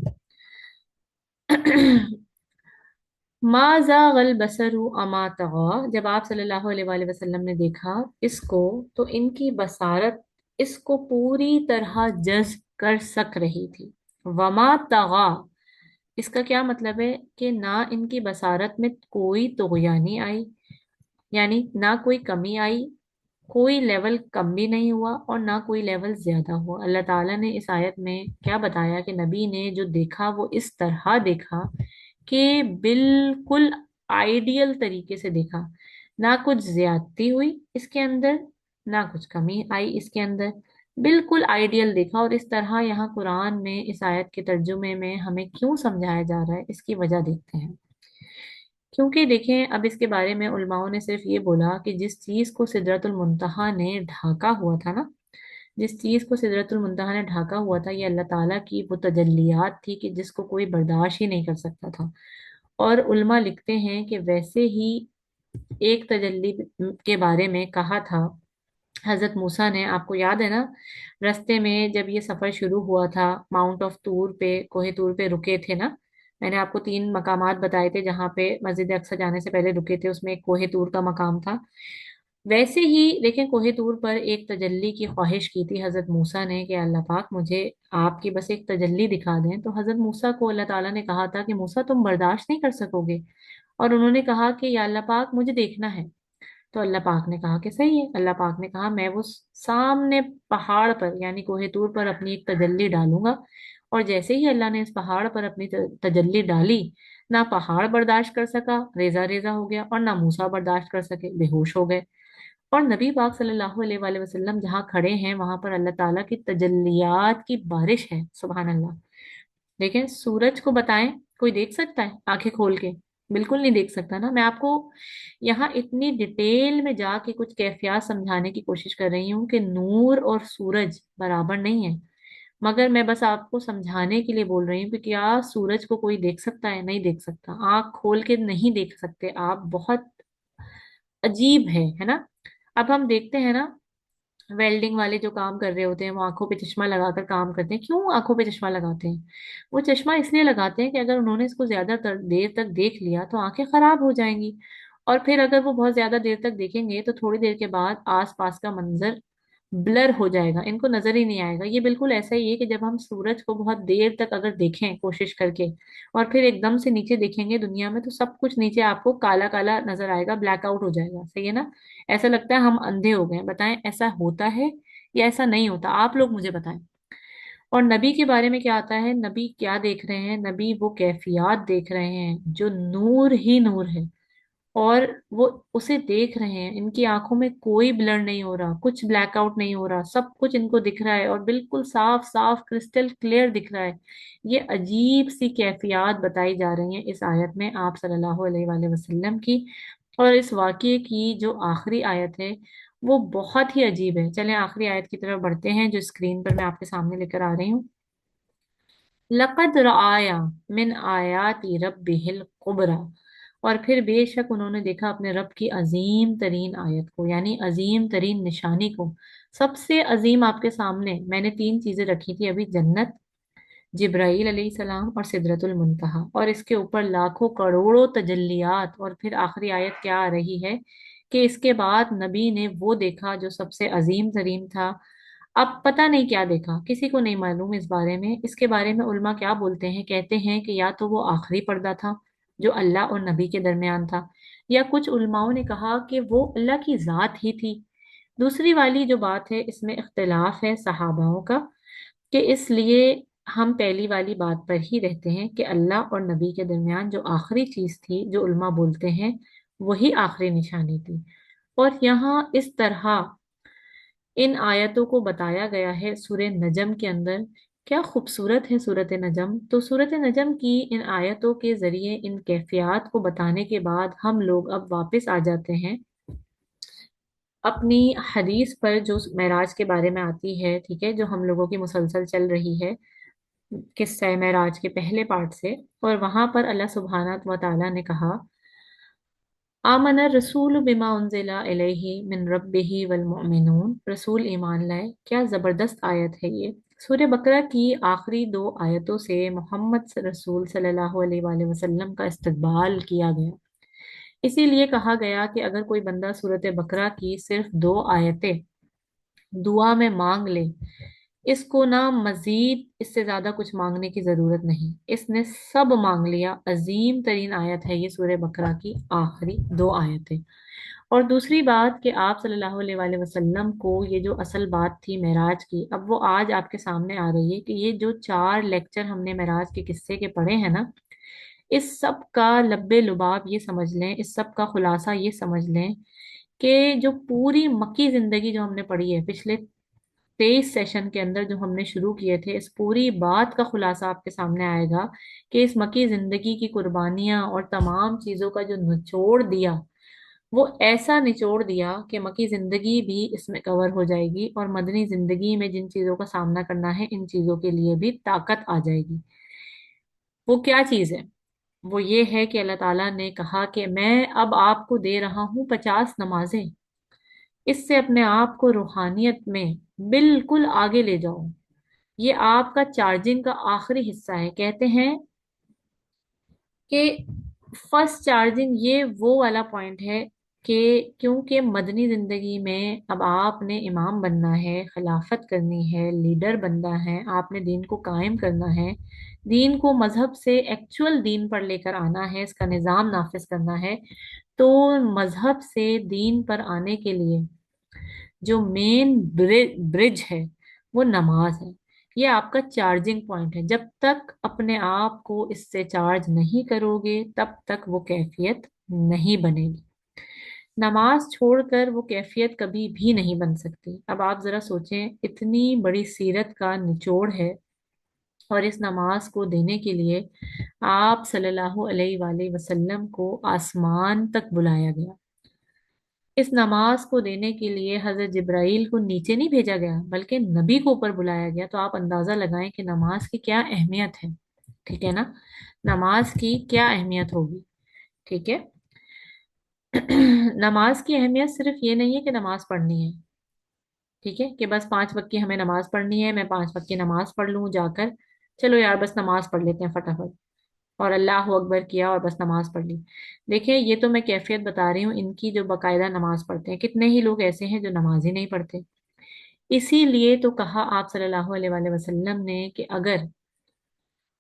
Speaker 1: मा जागल बसरु अमा तगा। जब आप सल्लल्लाहु अलैहि वसल्लम ने देखा इसको, तो इनकी बसारत इसको पूरी तरह जज्ब कर सक रही थी। वमा तगा, इसका क्या मतलब है? कि ना इनकी बसारत में कोई तुगयानी आई, यानी ना कोई कमी आई, कोई लेवल कम भी नहीं हुआ और ना कोई लेवल ज्यादा हुआ। अल्लाह ताला ने इस आयत में क्या बताया कि नबी ने जो देखा वो इस तरह देखा कि बिल्कुल आइडियल तरीके से देखा। ना कुछ ज्यादती हुई इसके अंदर, ना कुछ कमी आई इसके अंदर, बिल्कुल आइडियल देखा। और इस तरह यहाँ कुरान में इस आयत के तर्जुमे में हमें क्यों समझाया जा रहा है, इसकी वजह देखते हैं। क्योंकि देखें, अब इसके बारे में उलमाओं ने सिर्फ ये बोला कि जिस चीज को सिदरतुल मुंतहा ने ढाका हुआ था ना, जिस चीज को सिदरतुल मुंतहा ने ढाका हुआ था, ये अल्लाह ताला की वो तजल्लियात थी कि जिसको कोई बर्दाश्त ही नहीं कर सकता था। और उल्मा लिखते हैं कि वैसे ही एक तजल्ली के बारे में कहा था हजरत मूसा ने। आपको याद है ना, रास्ते में जब ये सफर शुरू हुआ था, माउंट ऑफ तूर पे, कोहे तूर पे रुके थे ना। मैंने आपको 3 मकामात बताए थे जहाँ पे मस्जिद अक्सा जाने से पहले रुके थे, उसमें एक कोहे तूर का मकाम था। वैसे ही देखें, कोहे तूर पर एक तजल्ली की ख्वाहिश की थी हजरत मूसा ने कि अल्लाह पाक मुझे आपकी बस एक तजल्ली दिखा दें। तो हजरत मूसा को अल्लाह ताला ने कहा था कि मूसा तुम बर्दाश्त नहीं कर सकोगे, और उन्होंने कहा कि या अल्लाह पाक मुझे देखना है। तो अल्लाह पाक ने कहा कि सही है। अल्लाह पाक ने कहा मैं वो सामने पहाड़ पर यानी कोहे तूर पर अपनी एक तजल्ली डालूंगा। और जैसे ही अल्लाह ने इस पहाड़ पर अपनी तजल्ली डाली, ना पहाड़ बर्दाश्त कर सका, रेजा रेजा हो गया, और ना मूसा बर्दाश्त कर सके, बेहोश हो गए। और नबी पाक सल्लल्लाहु अलैहि वसल्लम जहाँ खड़े हैं वहां पर अल्लाह ताला की तजल्लियात की बारिश है, सुभान अल्लाह। देखें, सूरज को बताएं, कोई देख सकता है आंखें खोल के? बिल्कुल नहीं देख सकता ना। मैं आपको यहाँ इतनी डिटेल में जाके कुछ कैफियत समझाने की कोशिश कर रही हूँ कि नूर और सूरज बराबर नहीं है। मगर मैं बस आपको समझाने के लिए बोल रही हूँ कि क्या सूरज को कोई देख सकता है? नहीं देख सकता। आंख खोल के नहीं देख सकते आप, बहुत अजीब है ना। अब हम देखते हैं ना, वेल्डिंग वाले जो काम कर रहे होते हैं वो आंखों पे चश्मा लगाकर काम करते हैं। क्यों आंखों पे चश्मा लगाते हैं? वो चश्मा इसलिए लगाते हैं कि अगर उन्होंने इसको ज्यादा देर तक देख लिया तो आंखें खराब हो जाएंगी। और फिर अगर वो बहुत ज्यादा देर तक देखेंगे तो थोड़ी देर के बाद आसपास का मंजर ब्लर हो जाएगा, इनको नजर ही नहीं आएगा। ये बिल्कुल ऐसा ही है कि जब हम सूरज को बहुत देर तक अगर देखें कोशिश करके, और फिर एकदम से नीचे देखेंगे दुनिया में, तो सब कुछ नीचे आपको काला काला नजर आएगा, ब्लैकआउट हो जाएगा। सही है ना? ऐसा लगता है हम अंधे हो गए हैं। बताएं, ऐसा होता है या ऐसा नहीं होता? आप लोग मुझे बताएं। और नबी के बारे में क्या आता है? नबी क्या देख रहे हैं? नबी वो कैफियत देख रहे हैं जो नूर ही नूर है, और वो उसे देख रहे हैं। इनकी आंखों में कोई ब्लर नहीं हो रहा, कुछ ब्लैकआउट नहीं हो रहा, सब कुछ इनको दिख रहा है और बिल्कुल साफ साफ क्रिस्टल क्लियर दिख रहा है। ये अजीब सी कैफियत बताई जा रही है इस आयत में आप सल्लल्लाहु अलैहि वसल्लम की। और इस वाकये की जो आखिरी आयत है वो बहुत ही अजीब है। चलें आखिरी आयत की तरफ बढ़ते हैं जो स्क्रीन पर मैं आपके सामने लेकर आ रही हूँ। लक़द रआया मिन आयाति रब्बिहिल कुबरा। और फिर बेशक उन्होंने देखा अपने रब की अजीम तरीन आयत को, यानी अजीम तरीन निशानी को। सबसे अजीम आपके सामने मैंने 3 चीजें रखी थी अभी: जन्नत, जिब्राईल अलैहिस्सलाम और सिदरतुल मुंतहा। और इसके ऊपर लाखों करोड़ों तजल्लियात। और फिर आखिरी आयत क्या आ रही है कि इसके बाद नबी ने वो देखा जो सबसे अजीम तरीन था। अब पता नहीं क्या देखा, किसी को नहीं मालूम इस बारे में। इसके बारे में उल्मा क्या बोलते हैं? कहते हैं कि या तो वो आखिरी पर्दा था जो अल्लाह और नबी के दरमियान था, या कुछ उल्माओं ने कहा कि वो अल्लाह की जात ही थी। दूसरी वाली जो बात है इसमें इख्तिलाफ है सहाबाओं का, कि इसलिए हम पहली वाली बात पर ही रहते हैं कि अल्लाह और नबी के दरमियान जो आखिरी चीज थी, जो उल्मा बोलते हैं वही आखिरी निशानी थी। और यहाँ इस तरह इन आयतों को बताया गया है सूरह नजम के अंदर। क्या खूबसूरत है सूरत नजम। तो सूरत नजम की इन आयतों के जरिए इन कैफियत को बताने के बाद हम लोग अब वापस आ जाते हैं अपनी हदीस पर जो मेराज के बारे में आती है, ठीक है, जो हम लोगों की मुसलसल चल रही है किस्सा मेराज के पहले पार्ट से। और वहां पर अल्लाह सुब्हानहू व तआला ने कहा, आमन रसूल बिमा उनजिला इलैहि मिन रब्बिही वल मुमिनून। रसूल ईमान लाए। क्या जबरदस्त आयत है ये। सूरह बकरा की आखिरी 2 आयतों से मोहम्मद रसूल सल्लल्लाहु अलैहि वसल्लम का इस्तकबाल किया गया। इसीलिए कहा गया कि अगर कोई बंदा सूरत बकरा की सिर्फ 2 आयतें दुआ में मांग ले, इसको ना मजीद इससे ज्यादा कुछ मांगने की जरूरत नहीं, इसने सब मांग लिया। अजीम तरीन आयत है ये सूरह बकरा की आखिरी 2 आयतें। और दूसरी बात कि आप सल्लल्लाहु अलैहि वसल्लम को ये जो असल बात थी मेराज की, अब वो आज आपके सामने आ रही है कि ये जो 4 लेक्चर हमने मेराज के किस्से के पढ़े हैं ना, इस सब का लब्बे लुबाब ये समझ लें, इस सब का खुलासा ये समझ लें कि जो पूरी मक्की जिंदगी जो हमने पढ़ी है पिछले 23 सेशन के अंदर, जो हमने शुरू किए थे, इस पूरी बात का खुलासा आपके सामने आएगा कि इस मक्की जिंदगी की कुर्बानियां और तमाम चीजों का जो निचोड़ दिया, वो ऐसा निचोड़ दिया कि मक्की जिंदगी भी इसमें कवर हो जाएगी, और मदनी जिंदगी में जिन चीजों का सामना करना है इन चीजों के लिए भी ताकत आ जाएगी। वो क्या चीज है? वो ये है कि अल्लाह ताला ने कहा कि मैं अब आपको दे रहा हूँ 50 नमाजें, इससे अपने आप को रूहानियत में बिल्कुल आगे ले जाओ। ये आपका चार्जिंग का आखिरी हिस्सा है। कहते हैं कि फर्स्ट चार्जिंग ये वो वाला पॉइंट है कि क्योंकि मदनी जिंदगी में अब आपने इमाम बनना है, खिलाफत करनी है, लीडर बनना है, आपने दीन को कायम करना है, दीन को मजहब से एक्चुअल दीन पर लेकर आना है, इसका निज़ाम नाफिज करना है। तो मजहब से दीन पर आने के लिए जो मेन ब्रिज है वो नमाज है। ये आपका चार्जिंग पॉइंट है। जब तक अपने आप को इससे चार्ज नहीं करोगे तब तक वो कैफियत नहीं बनेगी। नमाज छोड़कर वो कैफियत कभी भी नहीं बन सकती। अब आप जरा सोचें, इतनी बड़ी सीरत का निचोड़ है, और इस नमाज को देने के लिए आप सल्लल्लाहु अलैहि वसल्लम को आसमान तक बुलाया गया। इस नमाज को देने के लिए हजरत जिब्राइल को नीचे नहीं भेजा गया, बल्कि नबी को ऊपर बुलाया गया। तो आप अंदाजा लगाएं कि नमाज की क्या अहमियत है। ठीक है ना? नमाज की क्या अहमियत होगी। ठीक है। नमाज की अहमियत सिर्फ ये नहीं है कि नमाज पढ़नी है, ठीक है, कि बस 5 वक्त की हमें नमाज पढ़नी है, मैं 5 वक्त की नमाज पढ़ लूं जाकर, चलो यार बस नमाज पढ़ लेते हैं फटाफट, और अल्लाह अकबर किया और बस नमाज पढ़ ली। देखिए, ये तो मैं कैफियत बता रही हूँ इनकी जो बाकायदा नमाज पढ़ते हैं। कितने ही लोग ऐसे हैं जो नमाज ही नहीं पढ़ते। इसीलिए तो कहा आप सल्लल्लाहु अलैहि वसल्लम ने कि अगर,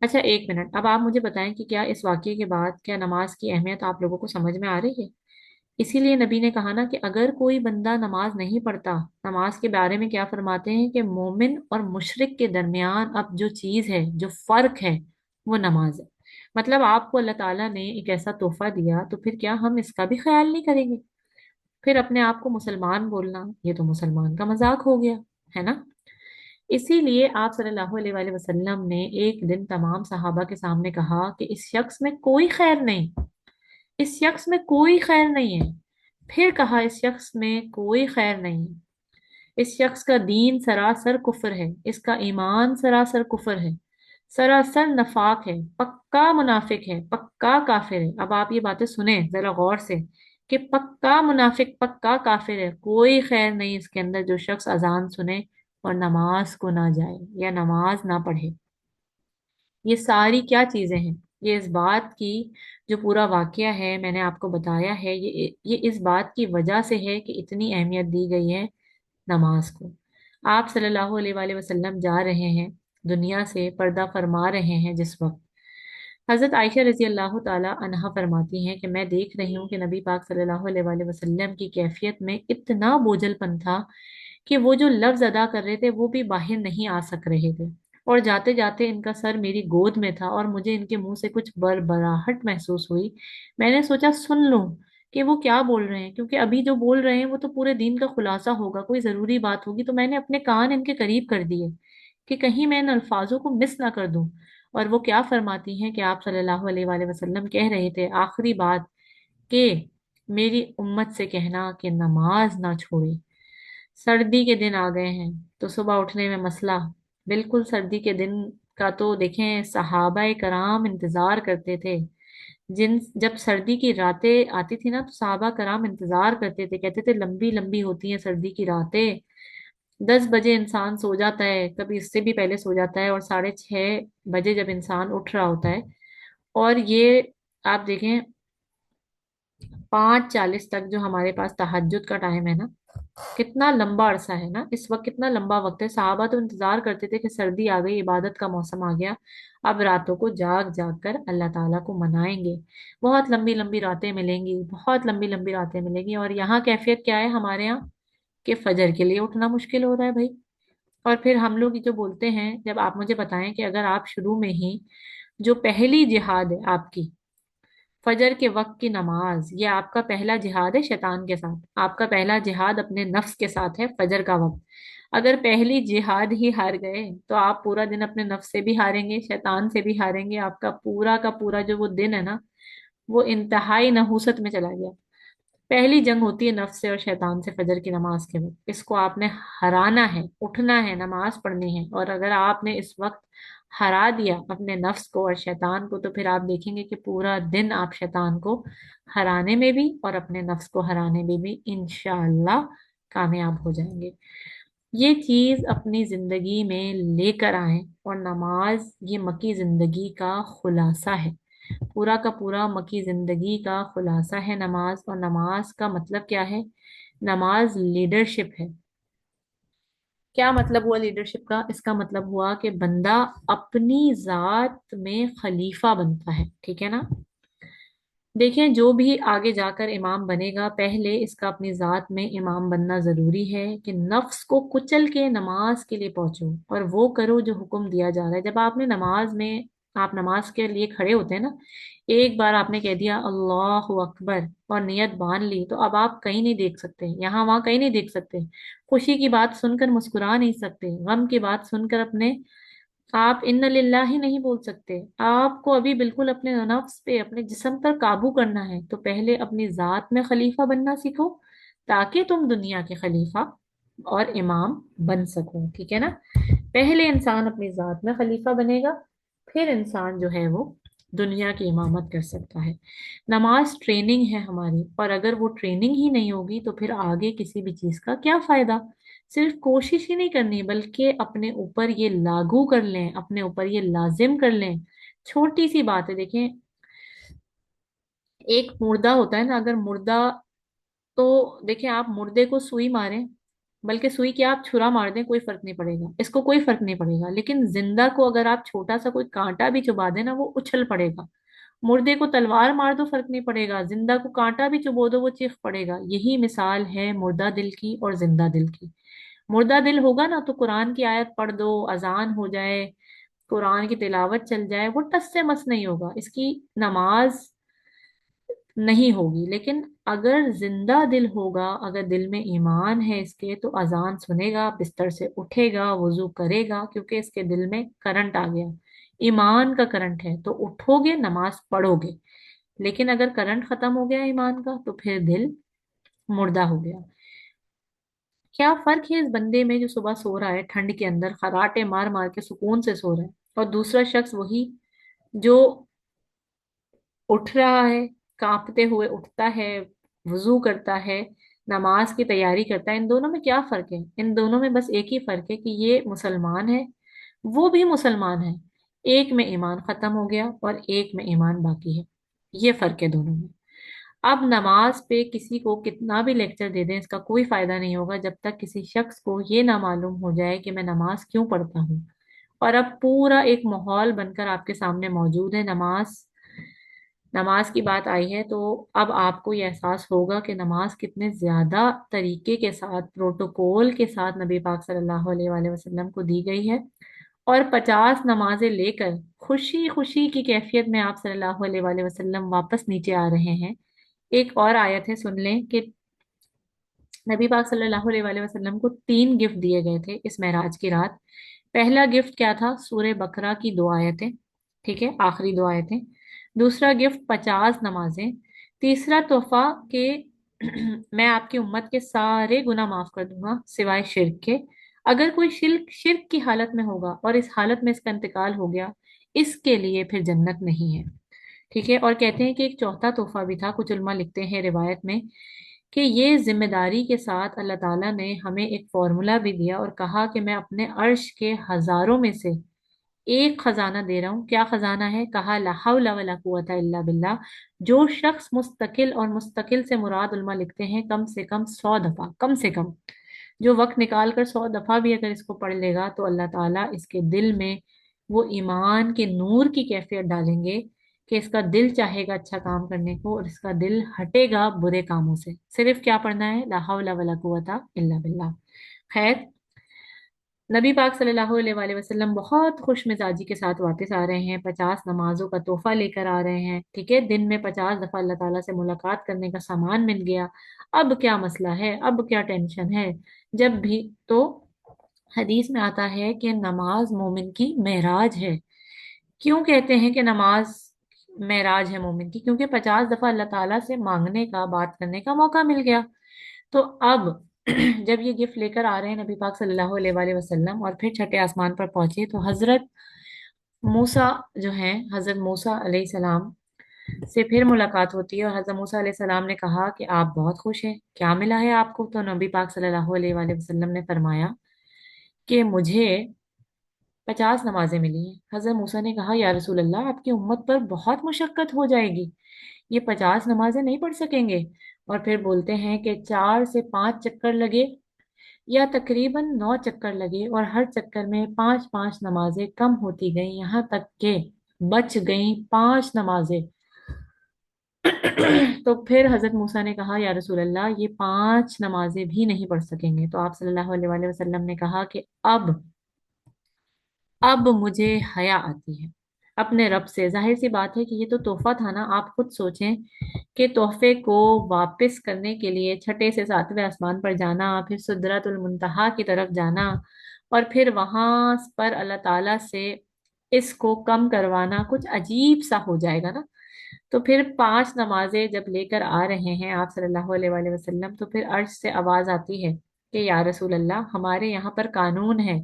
Speaker 1: अच्छा एक मिनट, अब आप मुझे बताएं कि क्या इस वाक्य के बाद क्या नमाज की अहमियत आप लोगों को समझ में आ रही है? इसीलिए नबी ने कहा ना कि अगर कोई बंदा नमाज नहीं पढ़ता, नमाज के बारे में क्या फरमाते हैं कि मोमिन और मुशरिक के दरमियान अब जो चीज है, जो फर्क है, वो नमाज है। मतलब आपको अल्लाह ताला ने एक ऐसा तोहफा दिया, तो फिर क्या हम इसका भी ख्याल नहीं करेंगे? फिर अपने आप को मुसलमान बोलना, ये तो मुसलमान का मजाक हो गया, है ना? इसीलिए आप सल्लल्लाहु अलैहि वसल्लम ने एक दिन तमाम सहाबा के सामने कहा कि इस शख्स में कोई खैर नहीं, इस शख्स में कोई खैर नहीं है। फिर कहा इस शख्स में कोई खैर नहीं है, इस शख्स का दीन सरासर कुफर है, इसका ईमान सरासर कुफर है, सरासर नफाक है, पक्का मुनाफिक है, पक्का काफिर है। अब आप ये बातें सुने जरा गौर से कि पक्का मुनाफिक, पक्का काफिर है, कोई खैर नहीं इसके अंदर जो शख्स अजान सुने और नमाज को ना जाए या नमाज ना पढ़े। ये सारी क्या चीजें हैं? ये इस बात की, जो पूरा वाकया है मैंने आपको बताया है, ये इस बात की वजह से है कि इतनी अहमियत दी गई है नमाज को। आप सल्लल्लाहु अलैहि वसल्लम जा रहे हैं दुनिया से, पर्दा फरमा रहे हैं जिस वक्त, हजरत आयशा रजी अल्लाह ताला अन्हा फरमाती हैं कि मैं देख रही हूँ कि नबी पाक सल्लल्लाहु अलैहि वसल्लम की कैफियत में इतना बोझलपन था कि वो जो लफ्ज अदा कर रहे थे वो भी बाहर नहीं आ सक रहे थे, और जाते जाते इनका सर मेरी गोद में था और मुझे इनके मुंह से कुछ बड़बड़ाहट महसूस हुई। मैंने सोचा सुन लूं कि वो क्या बोल रहे हैं, क्योंकि अभी जो बोल रहे हैं वो तो पूरे दीन का खुलासा होगा, कोई जरूरी बात होगी। तो मैंने अपने कान इनके करीब कर दिए कि कहीं मैं इन अल्फाजों को मिस ना कर दूं। और वो क्या फरमाती हैं कि आप सल्लल्लाहु अलैहि वसल्लम कह रहे थे आखिरी बात कि मेरी उम्मत से कहना कि नमाज ना छोड़े। सर्दी के दिन आ गए हैं तो सुबह उठने में मसला, बिल्कुल सर्दी के दिन का तो देखें सहाबाए कराम इंतजार करते थे। जिन जब सर्दी की रातें आती थी ना तो सहाबा कराम इंतजार करते थे, कहते थे लंबी लंबी होती हैं सर्दी की रातें। 10 बजे इंसान सो जाता है, कभी इससे भी पहले सो जाता है, और 6:30 बजे जब इंसान उठ रहा होता है, और ये आप देखें 5:40 तक जो हमारे पास तहज्जुद का टाइम है ना, कितना लंबा अरसा है ना, इस वक्त कितना लंबा वक्त है। सहाबा तो इंतजार करते थे कि सर्दी आ गई, इबादत का मौसम आ गया, अब रातों को जाग जाग कर अल्लाह ताला को मनाएंगे। बहुत लंबी लंबी रातें मिलेंगी, बहुत लंबी लंबी रातें मिलेंगी। और यहाँ कैफियत क्या है हमारे यहाँ, कि फजर के लिए उठना मुश्किल हो रहा है भाई। और फिर हम लोग जो बोलते हैं, जब आप मुझे बताएं कि अगर आप शुरू में ही, जो पहली जिहाद है आपकी, फजर के वक्त की नमाज, ये आपका पहला जिहाद है शैतान के साथ, आपका पहला जिहाद अपने नफ्स के साथ है फजर का वक्त। अगर पहली जिहाद ही हार गए तो आप पूरा दिन अपने नफ्स से भी हारेंगे, शैतान से भी हारेंगे। आपका पूरा का पूरा जो वो दिन है ना, वो इंतहाई नहूसत में चला गया। पहली जंग होती है नफ्स से और शैतान से फजर की नमाज के वक्त। इसको आपने हराना है, उठना है, नमाज पढ़नी है। और अगर आपने इस वक्त हरा दिया अपने नफ्स को और शैतान को, तो फिर आप देखेंगे कि पूरा दिन आप शैतान को हराने में भी और अपने नफ्स को हराने में भी इंशाअल्लाह कामयाब हो जाएंगे। ये चीज अपनी जिंदगी में लेकर आए। और नमाज ये मकी जिंदगी का खुलासा है, पूरा का पूरा मकी जिंदगी का खुलासा है नमाज। और नमाज का मतलब क्या है? नमाज लीडरशिप है। क्या मतलब हुआ लीडरशिप का? इसका मतलब हुआ कि बंदा अपनी जात में खलीफा बनता है, ठीक है ना। देखें, जो भी आगे जाकर इमाम बनेगा, पहले इसका अपनी जात में इमाम बनना जरूरी है, कि नफ्स को कुचल के नमाज के लिए पहुंचो और वो करो जो हुक्म दिया जा रहा है। जब आपने नमाज में, आप नमाज के लिए खड़े होते हैं ना, एक बार आपने कह दिया अल्लाह अकबर और नियत बांध ली, तो अब आप कहीं नहीं देख सकते, यहाँ वहां कहीं नहीं देख सकते। खुशी की बात सुनकर मुस्कुरा नहीं सकते, गम की बात सुनकर अपने आप इन्ना लिल्लाही नहीं बोल सकते। आपको अभी बिल्कुल अपने नफ्स पे, अपने जिस्म पर काबू करना है। तो पहले अपनी जात में खलीफा बनना सीखो, ताकि तुम दुनिया के खलीफा और इमाम बन सको, ठीक है ना। पहले इंसान अपनी जात में खलीफा बनेगा, फिर इंसान जो है वो दुनिया की इमामत कर सकता है। नमाज ट्रेनिंग है हमारी, और अगर वो ट्रेनिंग ही नहीं होगी तो फिर आगे किसी भी चीज का क्या फायदा। सिर्फ कोशिश ही नहीं करनी, बल्कि अपने ऊपर ये लागू कर लें, अपने ऊपर ये लाजिम कर लें। छोटी सी बात है, देखें, एक मुर्दा होता है ना, अगर मुर्दा, तो देखिए, आप मुर्दे को सुई मारें, बल्कि सुई की आप छुरा मार दें, कोई फर्क नहीं पड़ेगा, इसको कोई फर्क नहीं पड़ेगा। लेकिन जिंदा को अगर आप छोटा सा कोई कांटा भी चुबा दें ना, वो उछल पड़ेगा। मुर्दे को तलवार मार दो फर्क नहीं पड़ेगा, जिंदा को कांटा भी चुबो दो वो चीख पड़ेगा। यही मिसाल है मुर्दा दिल की और जिंदा दिल की। मुर्दा दिल होगा ना, तो कुरान की आयत पढ़ दो, अजान हो जाए, कुरान की तिलावत चल जाए, वो टस से मस नहीं होगा, इसकी नमाज नहीं होगी। लेकिन अगर जिंदा दिल होगा, अगर दिल में ईमान है इसके, तो अजान सुनेगा, बिस्तर से उठेगा, वुजू करेगा, क्योंकि इसके दिल में करंट आ गया, ईमान का करंट है, तो उठोगे नमाज पढ़ोगे। लेकिन अगर करंट खत्म हो गया ईमान का, तो फिर दिल मुर्दा हो गया। क्या फर्क है इस बंदे में जो सुबह सो रहा है ठंड के अंदर, खराटे मार मार के सुकून से सो रहा है, और दूसरा शख्स वही जो उठ रहा है, कांपते हुए उठता है, वुजू करता है, नमाज की तैयारी करता है। इन दोनों में क्या फर्क है? इन दोनों में बस एक ही फर्क है कि ये मुसलमान है, वो भी मुसलमान है। एक में ईमान खत्म हो गया और एक में ईमान बाकी है। ये फर्क है दोनों में। अब नमाज पे किसी को कितना भी लेक्चर दे दें, इसका कोई फायदा नहीं होगा जब तक किसी शख्स को ये ना मालूम हो जाए कि मैं नमाज क्यों पढ़ता हूँ। और अब पूरा एक माहौल बनकर आपके सामने मौजूद है। नमाज, नमाज की बात आई है, तो अब आपको ये एहसास होगा कि नमाज कितने ज्यादा तरीके के साथ, प्रोटोकॉल के साथ नबी पाक सल्लल्लाहु अलैहि वसल्लम को दी गई है। और 50 नमाजें लेकर खुशी खुशी की कैफियत में आप सल्लल्लाहु अलैहि वसल्लम वापस नीचे आ रहे हैं। एक और आयत है, सुन लें, कि नबी पाक सल्लल्लाहु अलैहि वसल्लम को 3 गिफ्ट दिए गए थे इस महराज की रात। पहला गिफ्ट क्या था? सूरह बकरा की 2 आयतें, ठीक है, आखिरी 2 आयतें। दूसरा गिफ्ट 50 नमाजें। तीसरा तोहफा के मैं आपकी उम्मत के सारे गुनाह माफ कर दूंगा सिवाय शिर्क के। अगर कोई शिर्क शिर्क की हालत में होगा और इस हालत में इसका इंतकाल हो गया, इसके लिए फिर जन्नत नहीं है, ठीक है। और कहते हैं कि एक चौथा तोहफा भी था, कुछ उलमा लिखते हैं रिवायत में, कि ये जिम्मेदारी के साथ अल्लाह ताला ने हमें एक फॉर्मूला भी दिया और कहा कि मैं अपने अर्श के हजारों में से एक खजाना दे रहा हूँ। क्या खजाना है? कहा ला हौला वला कुव्वता इल्ला बिल्लाह। जो शख्स मुस्तकिल, और मुस्तकिल से मुराद उलमा लिखते हैं कम से कम 100 दफा, कम से कम जो वक्त निकाल कर 100 दफा भी अगर इसको पढ़ लेगा तो अल्लाह ताला इसके दिल में वो ईमान के नूर की कैफियत डालेंगे कि इसका दिल चाहेगा अच्छा काम करने को और इसका दिल हटेगा बुरे कामों से। सिर्फ क्या पढ़ना है? ला हौला वला कुव्वता इल्ला बिल्लाह। खैर, नबी पाक सल्लल्लाहु अलैहि वसल्लम बहुत खुश मिजाजी के साथ वापस आ रहे हैं, 50 नमाजों का तोहफा लेकर आ रहे हैं। ठीक है, दिन में 50 दफा अल्लाह ताला से मुलाकात करने का सामान मिल गया। अब क्या मसला है, अब क्या टेंशन है? जब भी तो हदीस में आता है कि नमाज मोमिन की मेराज है। क्यों कहते हैं कि नमाज मेराज है मोमिन की? क्योंकि 50 दफा अल्लाह ताला से मांगने का, बात करने का मौका मिल गया। तो अब जब ये गिफ्ट लेकर आ रहे हैं नबी पाक सल्लल्लाहु अलैहि वसल्लम और फिर छठे आसमान पर पहुंचे, तो हजरत मूसा जो हैं, हजरत मूसा अलैहि सलाम से फिर मुलाकात होती है। और हजरत मूसा अलैहि सलाम ने कहा कि आप बहुत खुश हैं, क्या मिला है आपको? तो नबी पाक सल्लल्लाहु अलैहि वसल्लम ने फरमाया कि मुझे 50 नमाजें मिली हैं। हजरत मूसा ने कहा, या रसूल अल्लाह, आपकी उम्मत पर बहुत मुशक्कत हो जाएगी, ये 50 नमाजें नहीं पढ़ सकेंगे। और फिर बोलते हैं कि 4 से 5 चक्कर लगे, या तकरीबन 9 चक्कर लगे, और हर चक्कर में 5 5 नमाजें कम होती गई, यहाँ तक के बच गई 5 नमाजें। तो फिर हजरत मूसा ने कहा, या रसूल अल्लाह, ये 5 नमाजें भी नहीं पढ़ सकेंगे। तो आप सल्लल्लाहु अलैहि वसल्लम ने कहा कि अब मुझे हया आती है अपने रब से। जाहिर सी बात है कि ये तो तोहफा था ना। आप खुद सोचें कि तोहफे को वापस करने के लिए छठे से सातवें आसमान पर जाना, फिर सिदरतुल मुंतहा की तरफ जाना, और फिर वहां पर अल्लाह ताला से इसको कम करवाना कुछ अजीब सा हो जाएगा ना। तो फिर 5 नमाजें जब लेकर आ रहे हैं आप सल्लल्लाहु अलैहि वसल्लम, तो फिर अर्श से आवाज आती है कि या रसूल अल्लाह, हमारे यहाँ पर कानून है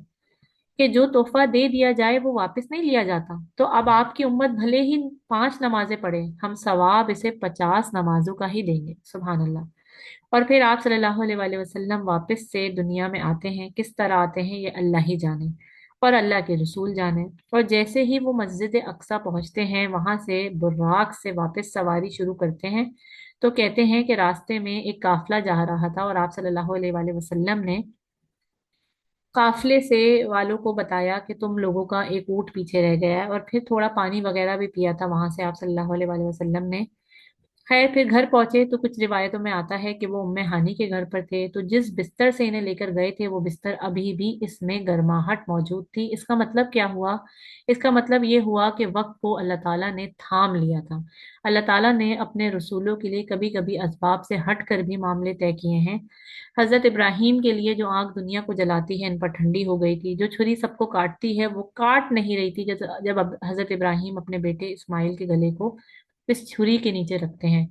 Speaker 1: कि जो तोहफा दे दिया जाए वो वापस नहीं लिया जाता। तो अब आपकी उम्मत भले ही 5 नमाजें पढ़े, हम सवाब इसे 50 नमाजों का ही देंगे। सुभान अल्लाह। और फिर आप सल्लल्लाहु अलैहि वसल्लम वापस से दुनिया में आते हैं। किस तरह आते हैं ये अल्लाह ही जाने और अल्लाह के रसूल जाने। और जैसे ही वो मस्जिद अक्सा पहुंचते हैं, वहां से बुर्राक से वापस सवारी शुरू करते हैं। तो कहते हैं कि रास्ते में एक काफिला जा रहा था और आप सल्लल्लाहु अलैहि वसल्लम ने काफिले से वालों को बताया कि तुम लोगों का एक ऊंट पीछे रह गया है, और फिर थोड़ा पानी वगैरह भी पिया था वहां से आप सल्लल्लाहु अलैहि वसल्लम ने। खैर, फिर घर पहुंचे तो कुछ रिवायतों में आता है कि वो उम्मे हानी के घर पर थे, तो जिस बिस्तर से इन्हें लेकर गए थे वो बिस्तर अभी भी इसमें गर्माहट मौजूद थी। इसका मतलब क्या हुआ? इसका मतलब ये हुआ कि वक्त को अल्लाह ताला ने थाम लिया था। अल्लाह ताला ने अपने रसूलों के लिए कभी कभी असबाब से हट कर भी मामले तय किए हैं। हजरत इब्राहिम के लिए जो आग दुनिया को जलाती है इन पर ठंडी हो गई थी, जो छुरी सबको काटती है वो काट नहीं रही थी, जब जब हजरत इब्राहिम अपने बेटे इस्माइल के गले को इस छुरी के नीचे रखते हैं।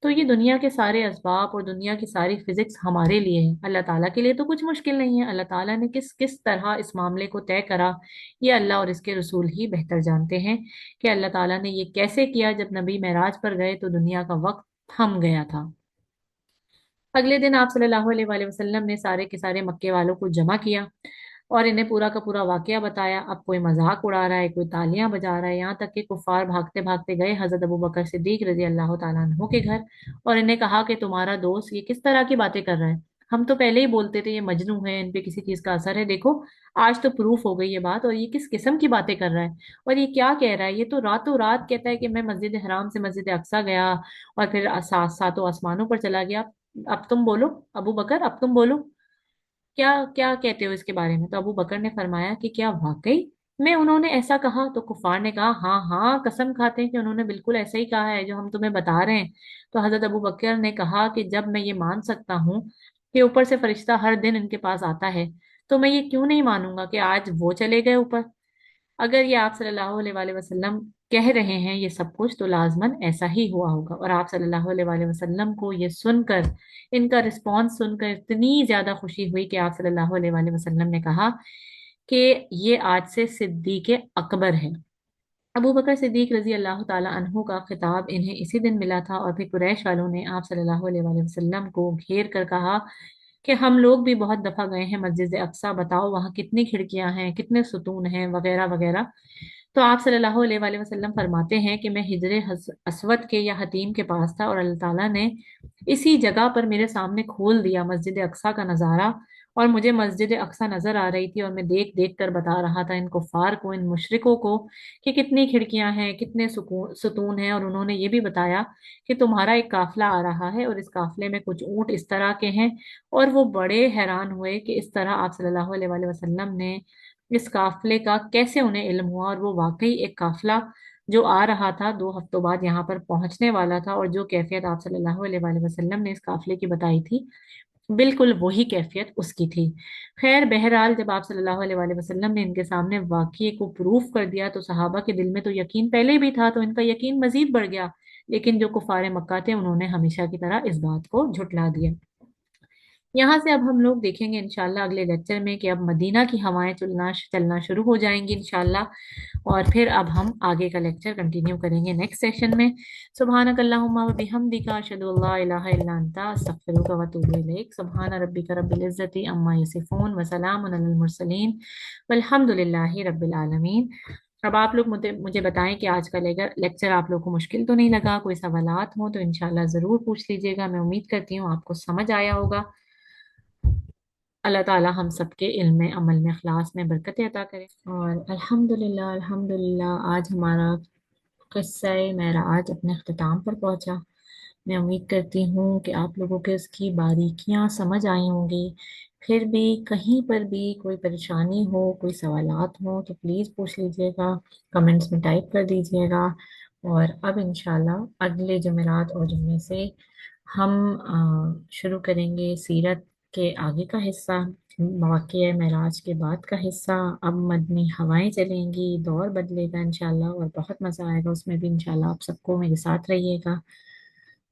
Speaker 1: तो ये दुनिया के सारे असबाब और दुनिया की सारी फिजिक्स हमारे लिए है, अल्लाह ताला के लिए तो कुछ मुश्किल नहीं है। अल्लाह ताला ने किस किस तरह इस मामले को तय करा, ये अल्लाह और इसके रसूल ही बेहतर जानते हैं कि अल्लाह ताला ने ये कैसे किया। जब नबी मेराज पर गए तो दुनिया का वक्त थम गया था। अगले दिन आप सल्लल्लाहु अलैहि वसल्लम ने सारे के सारे मक्के वालों को जमा किया और इन्हें पूरा का पूरा वाकया बताया। अब कोई मजाक उड़ा रहा है, कोई तालियां बजा रहा है, यहाँ तक कि कुफार भागते भागते गए हजरत अबू बकर सिद्दीक रजी अल्लाह तआला अन्हु के घर, और इन्हें कहा कि तुम्हारा दोस्त ये किस तरह की बातें कर रहा है? हम तो पहले ही बोलते थे ये मजनू है, इन पे किसी चीज का असर है। देखो, आज तो प्रूफ हो गई ये बात, और ये किस किस्म की बातें कर रहा है। और ये क्या कह रहा है? ये तो रातों रात कहता है कि मैं मस्जिद हराम से मस्जिद अक्सा गया और फिर सातों आसमानों पर चला गया। अब तुम बोलो अबू बकर, अब तुम बोलो, क्या क्या कहते हो इसके बारे में? तो अबू बकर ने फरमाया कि क्या वाकई में उन्होंने ऐसा कहा? तो कुफार ने कहा, हाँ हाँ, कसम खाते हैं कि उन्होंने बिल्कुल ऐसा ही कहा है जो हम तुम्हें बता रहे हैं। तो हजरत अबू बकर ने कहा कि जब मैं ये मान सकता हूँ कि ऊपर से फरिश्ता हर दिन इनके पास आता है, तो मैं ये क्यों नहीं मानूंगा कि आज वो चले गए ऊपर। अगर ये आप सल्लल्लाहु अलैहि वसल्लम कह रहे हैं ये सब कुछ, तो लाजमन ऐसा ही हुआ होगा। और आप सल्लल्लाहु अलैहि वसल्लम को ये सुनकर, इनका रिस्पॉन्स सुनकर इतनी ज्यादा खुशी हुई कि आप सल्लल्लाहु अलैहि वसल्लम ने कहा कि ये आज से सिद्दीक अकबर है। अबू बकर सिद्दीक रजी अल्लाह ताला अन्हु का खिताब इन्हें इसी दिन मिला था। और फिर कुरैश वालों ने आप सल्लल्लाहु अलैहि वसल्लम को घेर कर कहा कि हम लोग भी बहुत दफा गए हैं मस्जिद अक्सा, बताओ वहाँ कितनी खिड़कियां हैं, कितने सुतून हैं, वगैरह वगैरह। तो आप सल्लल्लाहु अलैहि वसल्लम फरमाते हैं कि मैं हिजरे अस्वद के या हतीम के पास था, और अल्लाह ताला ने इसी जगह पर मेरे सामने खोल दिया मस्जिद अक्सा का नज़ारा, और मुझे मस्जिद अक्सा नजर आ रही थी, और मैं देख देख कर बता रहा था इन कुफार को, इन मुशरिकों को, कि कितनी खिड़कियां हैं, कितने सुतून हैं। और उन्होंने ये भी बताया कि तुम्हारा एक काफिला आ रहा है, और इस काफिले में कुछ ऊंट इस तरह के हैं। और वो बड़े हैरान हुए कि इस तरह आप सल्लल्लाहु अलैहि वसल्लम ने इस काफिले का कैसे उन्हें इल्म हुआ, और वो वाकई एक काफिला जो आ रहा था 2 हफ्तों बाद यहाँ पर पहुंचने वाला था, और जो कैफियत आप सल्लल्लाहु अलैहि वसल्लम ने इस काफिले की बताई थी, बिल्कुल वही कैफियत उसकी थी। खैर बहरहाल, जब आप सल्लल्लाहु अलैहि वसल्लम ने इनके सामने वाकये को प्रूफ कर दिया, तो सहाबा के दिल में तो यकीन पहले भी था, तो इनका यकीन मजीद बढ़ गया। लेकिन जो कुफारे मक्का थे, उन्होंने हमेशा की तरह इस बात को झुटला दिया। यहाँ से अब हम लोग देखेंगे इंशाल्लाह अगले लेक्चर में कि अब मदीना की हवाएं चलना चलना शुरू हो जाएंगी इंशाल्लाह। और फिर अब हम आगे का लेक्चर कंटिन्यू करेंगे नेक्स्ट सेशन में। सुब्हानक अल्लाहुम्मा व बिहम्दिका अशहदु अल्ला इलाहा इल्ला अन्ता अस्तगफिरुका व अतूबु इलैक। सुब्हान रब्बिका रब्बिल इज्जति अम्मा यसिफून व सलामुन अलल मुरसलीन वल्हम्दुलिल्लाहि रब्बिल आलमीन। अब आप लोग मुझे मुझे बताएं कि आज का लेक्चर आप लोग को मुश्किल तो नहीं लगा। कोई सवालात हो तो इंशाल्लाह ज़रूर पूछ लीजिएगा। मैं उम्मीद करती हूँ आपको समझ आया होगा। अल्लाह ताला हम सबके इल्म में, अमल में, अखलास में बरकत अता करे। और अल्हम्दुलिल्लाह अल्हम्दुलिल्लाह आज हमारा किस्सा मेराज अपने अख्ताम पर पहुंचा। मैं उम्मीद करती हूँ कि आप लोगों के उसकी बारीकियाँ समझ आई होंगी। फिर भी कहीं पर भी कोई परेशानी हो, कोई सवालात हो, तो प्लीज़ पूछ लीजिएगा, कमेंट्स में टाइप कर दीजिएगा। और अब इंशाल्लाह अगले जुमेरात और जुम्मे से हम शुरू करेंगे सीरत के आगे का हिस्सा, वाक़या मेराज के बाद का हिस्सा। अब मदनी हवाएं चलेंगी, दौर बदलेगा इंशाल्लाह, और बहुत मज़ा आएगा उसमें भी इंशाल्लाह। आप सबको मेरे साथ रहिएगा।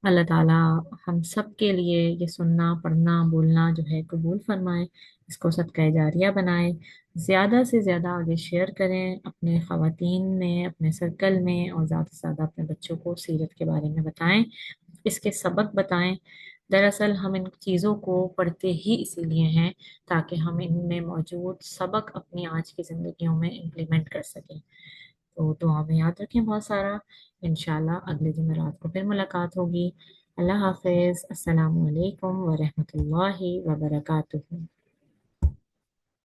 Speaker 1: अल्लाह ताला हम सब के लिए ये सुनना, पढ़ना, बोलना जो है कबूल फरमाए, इसको सदका जारिया बनाए। ज़्यादा से ज़्यादा आगे शेयर करें अपने ख़वातीन में, अपने सर्कल में, और ज़्यादा से ज़्यादा अपने बच्चों को सीरत के बारे में बताएं, इसके सबक बताएं। दरअसल हम इन चीज़ों को पढ़ते ही इसीलिए हैं ताकि हम इनमें मौजूद सबक अपनी आज की ज़िंदगियों में इम्प्लीमेंट कर सकें। तो दुआ में याद रखें बहुत सारा। इंशाल्लाह अगले जुमेरात को फिर मुलाकात होगी। अल्लाह हाफिज़। अस्सलामु अलैकुम व रहमतुल्लाहि व बरकातुहू।